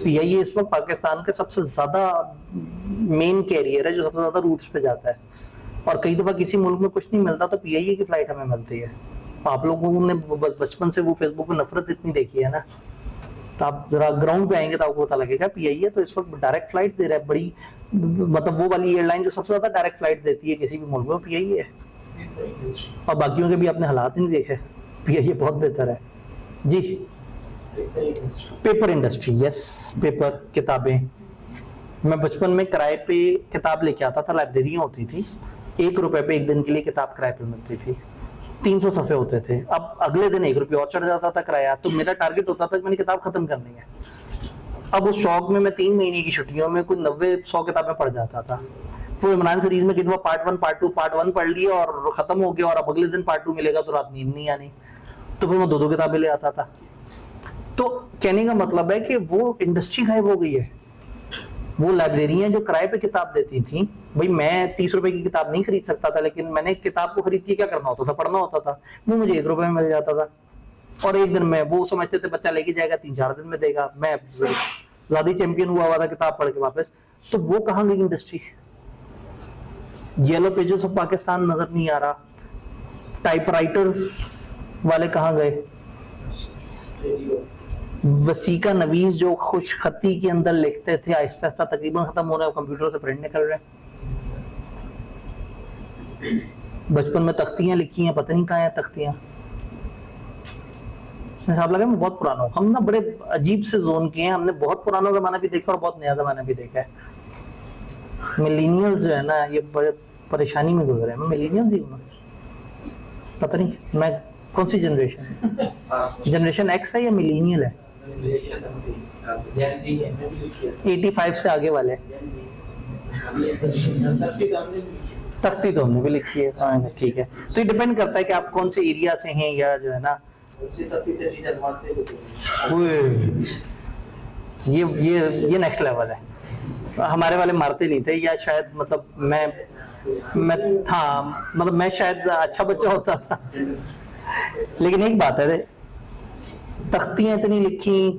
पीआईए इस वक्त पाकिस्तान के सबसे ज्यादा मेन कैरियर है, जो सबसे ज्यादा रूट्स पे जाता है, और कई दफा किसी मुल्क में कुछ नहीं मिलता तो पीआईए की फ्लाइट हमें मिलती है। आप लोगों ने बचपन से वो फेसबुक पे नफरत इतनी देखी है ना, तो आप जरा ग्राउंड पे आएंगे तो आपको पता लगेगा। पीआईए तो इस वक्त डायरेक्ट फ्लाइट दे रहा है, बड़ी मतलब वो वाली एयरलाइन जो सबसे ज्यादा डायरेक्ट फ्लाइट देती है किसी भी मुल्क में, पीआईए है। और बाकियों के भी आपने हालात नहीं देखे, पीआईए बहुत बेहतर है जी। पेपर इंडस्ट्री, यस, पेपर, किताबें। मैं बचपन में किराए पे किताब लेके आता था, लाइब्रेरियां होती थी, 1 रुपए पे 1 दिन के लिए किताब किराए पे मिलती थी, 300 सफ़े होते थे। अब अगले दिन 1 रुपया और चढ़ जाता था किराया, तो मेरा टारगेट होता था कि मैंने किताब खत्म करनी है। अब उस शौक में मैं 3 महीने की छुट्टियों में कुछ 90-100 किताबें पढ़ जाता था। तो इमरान सीरीज में कितना पार्ट 1 पार्ट 2 पार्ट 1 पढ़ लिया और खत्म हो गया, और अब अगले दिन पार्ट 2 मिलेगा तो रात नींद नहीं आनी, तो फिर मैं 2-2 किताबें ले आता था। तो कहने का मतलब है कि वो इंडस्ट्री गायब हो गई है। वो लाइब्रेरियां जो किराए पे किताब देती थी, भाई मैं 30 रुपए की किताब नहीं खरीद सकता था, लेकिन मैंने किताब को खरीद के क्या करना होता था, पढ़ना होता था, वो मुझे 1 रुपए में मिल जाता था। और एक दिन में वो समझते थे बच्चा लेके जाएगा 3-4 दिन में देगा, मैं ज्यादा चैंपियन हुआ था किताब पढ़ के वापस। तो वो कहाँ गई industry? Yellow pages of Pakistan नजर नहीं आ रहा, टाइपराइटर्स वाले कहाँ गए, वसीका नवीस जो खुशखती के अंदर लिखते थे आहिस्ता आहिस्ता तकरीबन खत्म हो रहा है, कंप्यूटर से प्रिंट निकल रहे हैं। बचपन में तख्तियां लिखी हैं, पता नहीं कहाँ हैं तख्तियां। हिसाब लगा मैं बहुत पुराना हूँ। हम ना बड़े अजीब से जोन के हैं, हमने बहुत पुराना जमाना भी देखा और बहुत नया जमाना भी देखा है। मिलीनियल्स जो है ना ये बड़े परेशानी में गुजरे हैं। मैं मिलीनियल्स ही हूँ, पता नहीं मैं कौन सी जनरेशन, जनरेशन एक्स है या मिलीनियल है? 85 से आगे वाले। तख्ती तो हमने भी लिखी है, हाँ ठीक है। तो ये डिपेंड करता है कि आप कौन से एरिया से हैं या जो है ना। ये नेक्स्ट लेवल है। हमारे वाले मारते नहीं थे, या शायद मतलब मैं था, मतलब मैं शायद अच्छा बच्चा होता था। लेकिन एक बात है, तख्तियां इतनी लिखी,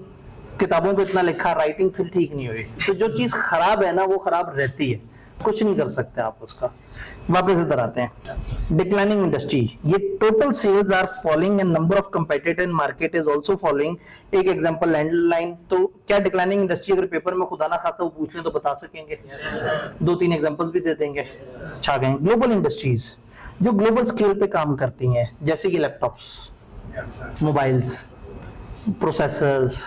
किताबों पे इतना लिखा, राइटिंग फिर ठीक नहीं हुई। तो जो चीज खराब है ना वो खराब रहती है, कुछ नहीं कर सकते आप उसका। वापस इधर आते हैं। डिक्लाइनिंग इंडस्ट्री, ये total sales are falling and number of competitor in market is also falling. एक एग्जांपल लैंडलाइन। तो क्या डिक्लाइनिंग इंडस्ट्री अगर पेपर में खुदा ना खाता वो पूछ लें तो बता सकेंगे? 2-3 एग्जांपल्स भी दे देंगे, छा गए। ग्लोबल इंडस्ट्रीज जो ग्लोबल स्केल पे काम करती हैं, जैसे कि लैपटॉप्स, मोबाइल्स, प्रोसेसर्स,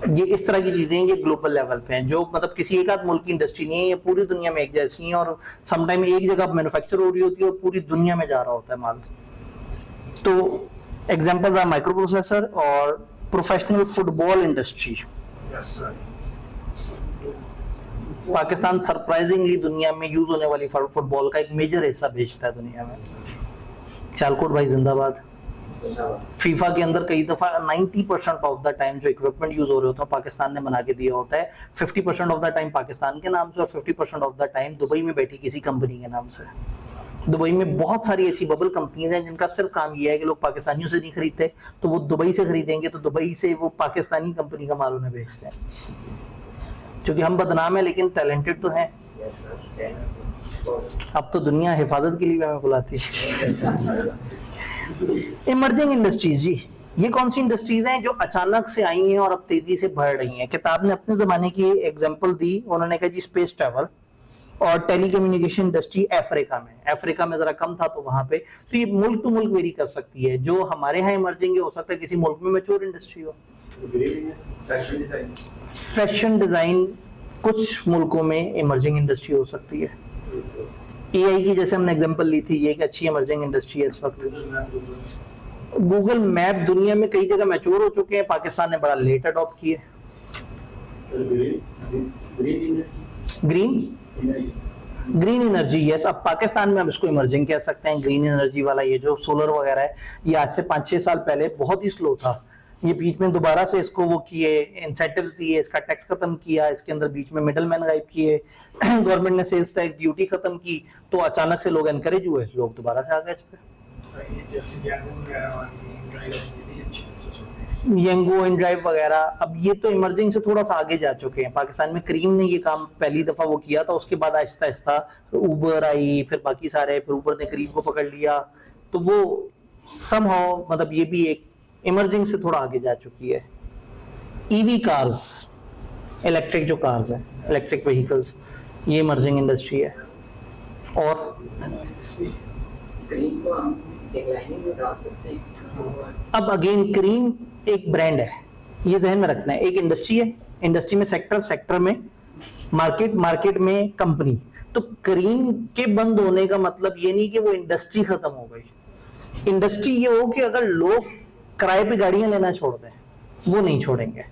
ये इस तरह की चीजें ये ग्लोबल लेवल पे हैं, जो मतलब किसी एक आध मुल्क की इंडस्ट्री नहीं है, ये पूरी दुनिया में एक जैसी है। और समटाइम एक जगह मैन्युफैक्चर हो रही होती है और पूरी दुनिया में जा रहा होता है माल। तो एग्जांपल्स आर माइक्रो प्रोसेसर और professional football industry. Pakistan surprisingly दुनिया में यूज होने वाली फुटबॉल का एक मेजर हिस्सा बेचता है दुनिया में। चालकोट भाई जिंदाबाद। फीफा के अंदर कई दफा 90% ऑफ द टाइम जो इक्विपमेंट यूज हो रहे होते हैं पाकिस्तान ने बना के दिया होता है। 50% ऑफ द टाइम पाकिस्तान के नाम से और 50% ऑफ द टाइम दुबई में बैठी किसी कंपनी के नाम से। दुबई में बहुत सारी ऐसी बबल कंपनीज हैं जिनका सिर्फ काम यह है कि लोग पाकिस्तानियों से नहीं खरीदते, तो वो दुबई से खरीदेंगे, तो दुबई से वो पाकिस्तानी कंपनी का माल उन्हें बेचते हैं। क्योंकि हम बदनाम है लेकिन टैलेंटेड तो हैं। अब तो दुनिया हिफाजत के लिए भी हमें बुलाती है। इमर्जिंग इंडस्ट्रीज जी, ये कौन सी इंडस्ट्रीज हैं जो अचानक से आई हैं और अब तेजी से बढ़ रही हैं? किताब ने अपने जमाने की एग्जांपल दी, उन्होंने कहा जी स्पेस ट्रैवल और टेलीकम्युनिकेशन इंडस्ट्री अफ्रीका में जरा कम था तो वहां पे। तो ये मुल्क टू मुल्क वेरी कर सकती है। जो हमारे यहाँ इमर्जिंग है हो सकता है किसी मुल्क में मैच्योर इंडस्ट्री हो। फैशन डिजाइन कुछ मुल्कों में इमर्जिंग इंडस्ट्री हो सकती है। एआई की जैसे हमने एग्जांपल ली थी, ये एक अच्छी इमर्जिंग इंडस्ट्री है इस वक्त। गूगल मैप दुनिया में कई जगह मैच्योर हो चुके हैं, पाकिस्तान ने बड़ा लेट अडॉप्ट किए। Green energy, yes. अब पाकिस्तान में हम इसको इमर्जिंग कह सकते हैं। ग्रीन एनर्जी वाला ये जो सोलर वगैरह है, ये आज से 5-6 साल पहले बहुत ही स्लो था। ये बीच में दोबारा से इसको वो किए, इंसेंटिव्स दिए, इसका टैक्स खत्म किया, इसके अंदर बीच में मिडल मैन गायब किए, गवर्नमेंट ने सेल्स टैक्स ड्यूटी खत्म की, तो अचानक से लोग एनकरेज हुए, लोग दोबारा से आ गए इस पे। यंगो इन ड्राइव वगैरह, अब ये तो इमर्जिंग से थोड़ा सा आगे जा चुके हैं। पाकिस्तान में क्रीम ने ये काम पहली दफा वो किया था, उसके बाद आहिस्ता आहिस्ता उबर आई, फिर बाकी सारे, फिर उबर ने क्रीम को पकड़ लिया, तो वो समहाउ मतलब ये भी एक इमर्जिंग से थोड़ा आगे जा चुकी है। ईवी कार्स, इलेक्ट्रिक जो कार्स हैं, इलेक्ट्रिक व्हीकल्स, ये इमर्जिंग इंडस्ट्री है। और अब अगेन क्रीम एक ब्रांड है, ये ध्यान में रखना है। एक इंडस्ट्री है, इंडस्ट्री में सेक्टर में मार्केट में कंपनी। तो क्रीम के बंद होने का मतलब ये नहीं कि वो इंडस्ट्री खत्म हो गई। इंडस्ट्री ये हो कि अगर लोग किराए पे गाड़ियां लेना छोड़ दें, वो नहीं छोड़ेंगे,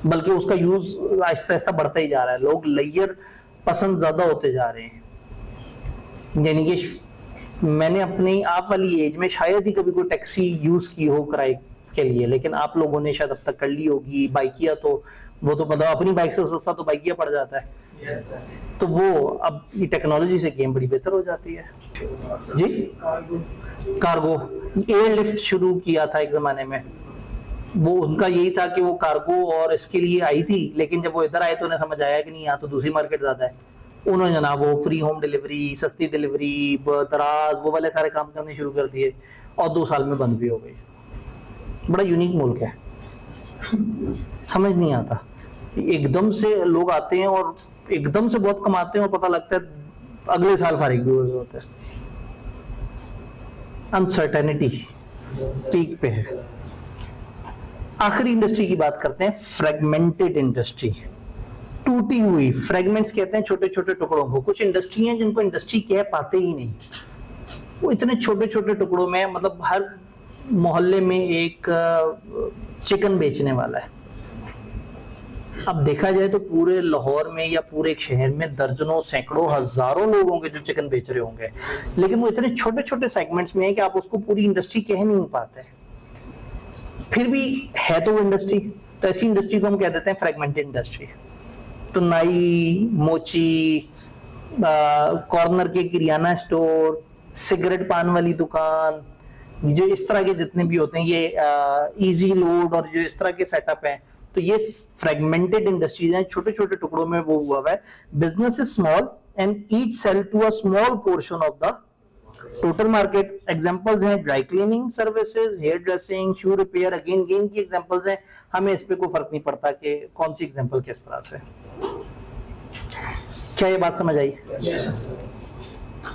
बल्कि उसका यूज आहिस्ता आहिस्ता बढ़ता ही जा रहा है। लोग लेयर पसंद ज्यादा होते जा रहे हैं। यानी कि मैंने अपनी आप वाली एज में शायद ही कभी कोई टैक्सी यूज की हो किराए के लिए, लेकिन आप लोगों ने शायद अब तक कर ली होगी। बाइकिया तो वो तो मतलब अपनी बाइक से सस्ता तो बाइकिया पड़ जाता है। तो वो अब ये टेक्नोलॉजी से गेम बड़ी बेहतर हो जाती है जी। कार्गो एयर लिफ्ट शुरू किया था एक जमाने में, वो उनका यही था कि वो कार्गो और इसके लिए आई थी, लेकिन जब वो इधर आए तो उन्हें समझ आया कि नहीं, यहाँ तो दूसरी मार्केट ज्यादा है। उन्होंने जनाब वो फ्री होम डिलीवरी, सस्ती डिलीवरी, दराज, वो वाले सारे काम करने शुरू कर दिए और 2 साल में बंद भी हो गई। बड़ा यूनिक मुल्क है, समझ नहीं आता। एकदम से लोग आते हैं और एकदम से बहुत कमाते हैं और पता लगता है अगले साल फारिग भी हुए होते हैं। अनसर्टेनिटी पीक पे है। आखिरी इंडस्ट्री की बात करते हैं, फ्रेगमेंटेड इंडस्ट्री, टूटी हुई। फ्रेगमेंट्स कहते हैं छोटे छोटे टुकड़ों को। कुछ इंडस्ट्री हैं जिनको इंडस्ट्री कह पाते ही नहीं, वो इतने छोटे छोटे टुकड़ों में, मतलब हर मोहल्ले में एक चिकन बेचने वाला है। अब देखा जाए तो पूरे लाहौर में या पूरे एक शहर में दर्जनों, सैकड़ों, हजारों लोग होंगे जो चिकन बेच रहे होंगे, लेकिन वो इतने छोटे छोटे सेगमेंट्स में है कि आप उसको पूरी इंडस्ट्री कह नहीं पाते। फिर भी है तो वो इंडस्ट्री, तो ऐसी इंडस्ट्री को हम कह देते हैं फ्रेगमेंटेड इंडस्ट्री। तो नाई, मोची, कॉर्नर के किराना स्टोर, सिगरेट पान वाली दुकान, जो इस तरह के जितने भी होते हैं, ये इजी लोड और जो इस तरह के सेटअप हैं, तो ये फ्रेगमेंटेड इंडस्ट्रीज हैं, छोटे छोटे टुकड़ों में वो हुआ है। Business is small and each sell to a small portion of the total market. Examples हैं dry cleaning services, hair dressing, shoe repair, अगेन गेन की एग्जांपल्स हैं। हमें इस पे कोई फर्क नहीं पड़ता कि कौन सी एग्जांपल किस तरह से। क्या ये बात समझ आई?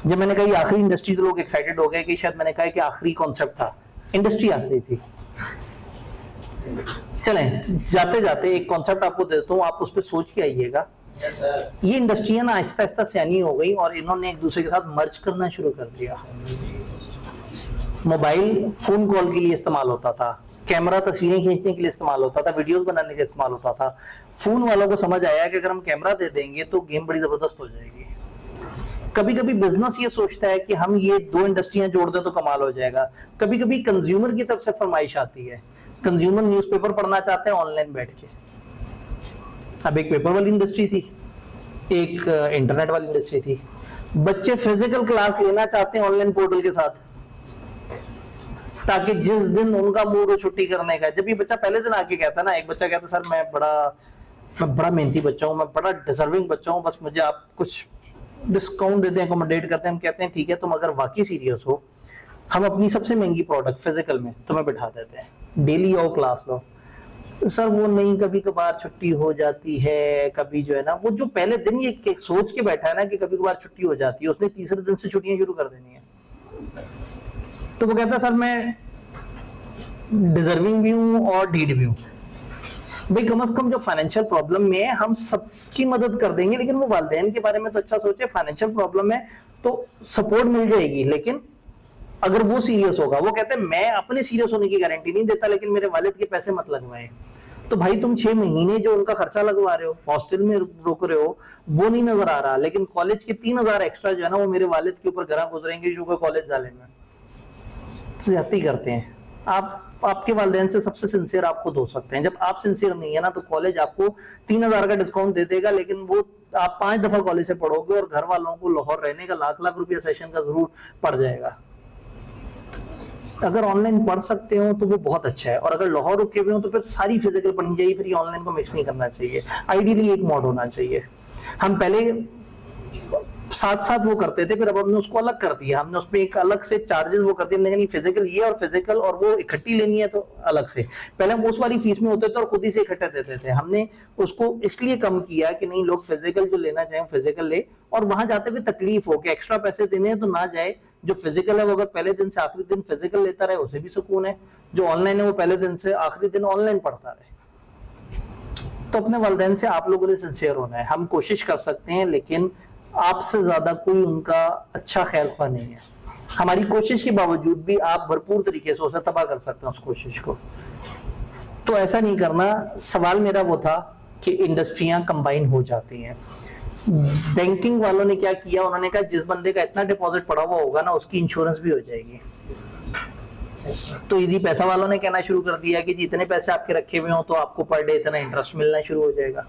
जब मैंने कहा ये आखिरी इंडस्ट्री, तो लोग एक्साइटेड हो गए कि शायद मैंने कहा कि आखिरी कॉन्सेप्ट था, इंडस्ट्री आखिरी थी। चलें, जाते जाते एक कॉन्सेप्ट आपको देता हूँ, आप उस पर सोच के आइएगा। ये इंडस्ट्रियां ना आहिस्ता आहिस्ता सियानी हो गई और इन्होंने एक दूसरे के साथ मर्ज करना शुरू कर दिया। मोबाइल फोन कॉल के लिए इस्तेमाल होता था, कैमरा तस्वीरें खींचने के लिए इस्तेमाल होता था, वीडियोस बनाने के लिए इस्तेमाल होता था। फोन वालों को समझ आया कि अगर हम कैमरा दे देंगे तो गेम बड़ी जबरदस्त हो जाएगी। कभी कभी बिजनेस ये सोचता है कि हम ये दो इंडस्ट्रियां जोड़ दें तो कमाल हो जाएगा। कभी कभी कंज्यूमर की तरफ से फरमाइश आती है, कंज्यूमर न्यूज़पेपर पढ़ना चाहते हैं ऑनलाइन बैठ के। अब एक पेपर वाली इंडस्ट्री थी, एक इंटरनेट वाली इंडस्ट्री थी। बच्चे फिजिकल क्लास लेना चाहते हैं ऑनलाइन पोर्टल के साथ, ताकि जिस दिन उनका मूड हो छुट्टी करने का, जब ये बच्चा पहले दिन आके कहता ना, एक बच्चा कहता सर मैं बड़ा मेहनती बच्चा हूँ, मैं बड़ा डिजर्विंग बच्चा हूँ, बस मुझे आप कुछ डिस्काउंट दे दें, अकोमोडेट करते हैं। हम कहते हैं ठीक है, तुम अगर वाकई सीरियस हो, हम अपनी सबसे महंगी प्रोडक्ट फिजिकल में तुम्हें बिठा देते हैं, डेली आओ क्लास लो। सर वो नहीं, कभी कभार छुट्टी हो जाती है, कभी जो है ना, वो जो पहले दिन ये सोच के बैठा है ना कि कभी कभार छुट्टी हो जाती है, उसने तीसरे दिन से छुट्टियां शुरू कर देनी है। तो वो कहता सर मैं डिजर्विंग भी हूँ और ढीठ भी हूँ। भाई कम से कम जो फाइनेंशियल प्रॉब्लम में है हम सबकी मदद कर देंगे, लेकिन वो वालिदैन के बारे में तो अच्छा सोचे। फाइनेंशियल प्रॉब्लम है तो सपोर्ट मिल जाएगी, लेकिन अगर वो सीरियस होगा, वो कहते हैं मैं अपने सीरियस होने की गारंटी नहीं देता, लेकिन मेरे वालिद के पैसे मत लगवाएं। तो भाई तुम 6 महीने जो उनका खर्चा लगवा रहे हो, हॉस्टल में रुक रहे हो, वो नहीं नजर आ रहा, लेकिन कॉलेज के 3000 एक्स्ट्रा जो है ना, वो मेरे वालिद के ऊपर घर गुजरेंगे जो कॉलेज जाने में ज्यादती करते हैं। आपके वालिदैन से सबसे सिंसियर आप खुद हो सकते हैं। जब आप सिंसियर नहीं है ना, तो कॉलेज आपको 3000 का डिस्काउंट दे देगा, लेकिन वो आप 5 दफा कॉलेज से पढ़ोगे और घर वालों को लाहौर रहने का लाख रुपया सेशन का जरूर पड़ जाएगा। अगर ऑनलाइन पढ़ सकते हो तो वो बहुत अच्छा है, और अगर लाहौर रुके हुए हो तो फिर सारी फिजिकल पढ़नी चाहिए, फिर ऑनलाइन को मिक्स नहीं करना चाहिए। आइडियली एक मोड होना चाहिए। हम पहले साथ साथ वो करते थे, फिर अब हमने उसको अलग कर दिया, हमने उसमें एक अलग से चार्जेस वो कर दिए। हमने कहा नहीं, फिजिकल ये और फिजिकल और वो इकट्ठी लेनी है तो अलग से। पहले हम उस वाली फीस में होते थे और खुद ही से इकट्ठा देते थे। हमने उसको इसलिए कम किया कि नहीं, लोग फिजिकल जो लेना चाहें फिजिकल ले, और वहां जाते हुए तकलीफ हो कि एक्स्ट्रा पैसे देने हैं तो ना जाए। जो फिजिकल है वो अगर पहले दिन से आखिरी दिन फिजिकल लेता रहे उसे भी सुकून है। जो ऑनलाइन है वो पहले दिन से आखिरी दिन ऑनलाइन पढ़ता रहे। तो अपने वालिदैन से आप लोगों ने सिंसियर होना है। हम कोशिश कर सकते हैं, लेकिन आपसे ज्यादा कोई उनका अच्छा ख्याल ख्वाह नहीं है। हमारी कोशिश के बावजूद भी आप भरपूर तरीके से उसे तबाह कर सकते हैं, उस कोशिश को। तो ऐसा नहीं करना। सवाल मेरा वो था कि इंडस्ट्रियां कंबाइन हो जाती हैं। बैंकिंग वालों ने क्या किया, उन्होंने कहा जिस बंदे का इतना डिपॉजिट पड़ा हुआ होगा ना, उसकी इंश्योरेंस भी हो जाएगी। तो इजी पैसा वालों ने कहना शुरू कर दिया कि जितने पैसे आपके रखे हुए हो तो आपको पर डे इतना इंटरेस्ट मिलना शुरू हो जाएगा।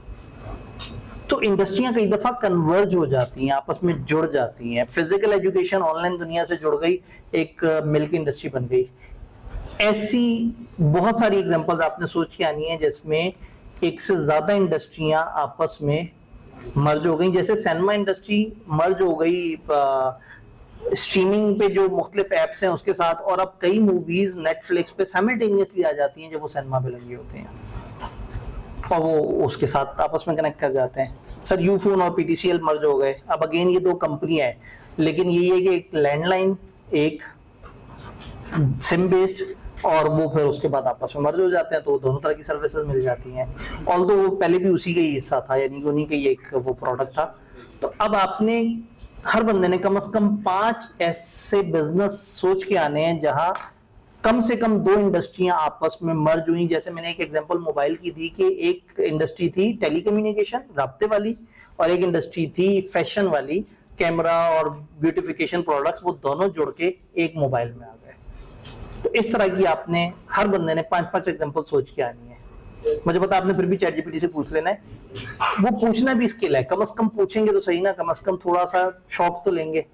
तो इंडस्ट्रियां कई दफा कन्वर्ज हो जाती हैं, आपस में जुड़ जाती हैं। फिजिकल एजुकेशन ऑनलाइन दुनिया से जुड़ गई, एक मिल्क इंडस्ट्री बन गई। ऐसी बहुत सारी एग्जांपल्स आपने सोच के आनी है जिसमें एक से ज्यादा इंडस्ट्रियां आपस में मर्ज हो गई, जैसे सिनेमा इंडस्ट्री मर्ज हो गई स्ट्रीमिंग पे जो मुख्तलिफ एप्स हैं उसके साथ, और अब कई मूवीज नेटफ्लिक्स पे साइमल्टेनियसली आ जाती हैं जब वो सिनेमा पे लगी होती हैं और वो उसके साथ आपस में कनेक्ट कर जाते हैं। सर यूफोन और पीटीसीएल मर्ज हो गए, अब अगेन ये दो कंपनियां हैं, लेकिन यही है कि एक लैंडलाइन एक सिम बेस्ड, और वो फिर उसके बाद आपस में मर्ज हो जाते हैं तो दोनों तरह की सर्विसेज मिल जाती हैं। ऑल्दो वो पहले भी उसी का ही हिस्सा था, यानी कि उन्हीं का ही एक वो प्रोडक्ट था। तो अब आपने हर बंदे ने कम से कम 5 ऐसे बिजनेस सोच के आने हैं जहां कम से कम 2 इंडस्ट्रियां आपस में मर्ज हुई। जैसे मैंने एक एग्जांपल मोबाइल की दी कि एक इंडस्ट्री थी टेलीकम्युनिकेशन राब्ते वाली, और एक इंडस्ट्री थी फैशन वाली, कैमरा और ब्यूटिफिकेशन प्रोडक्ट्स, वो दोनों जुड़ के एक मोबाइल में आ गए। तो इस तरह की आपने हर बंदे ने 5-5 एग्जांपल सोच के आनी है। मुझे पता आपने फिर भी चैट जीपीटी से पूछ लेना है, वो पूछना भी स्किल है, कम से कम पूछेंगे तो सही ना, कम से कम थोड़ा सा शौक तो लेंगे।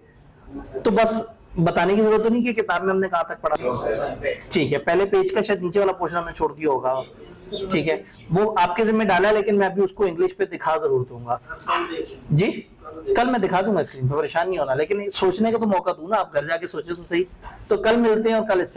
तो बस बताने की जरूरत तो नहीं कि किताब में हमने कहाँ तक पढ़ा। ठीक है, पहले पेज का शायद नीचे वाला पोर्शन हमने छोड़ दिया होगा, ठीक है, वो आपके जिम्मे डाला है, लेकिन मैं अभी उसको इंग्लिश पे दिखा जरूर दूंगा। जी कल मैं दिखा दूंगा स्क्रीन पर, परेशान नहीं होना, लेकिन सोचने का तो मौका दूं ना, आप घर जाके सोचे तो सही। तो कल मिलते हैं और कल इससे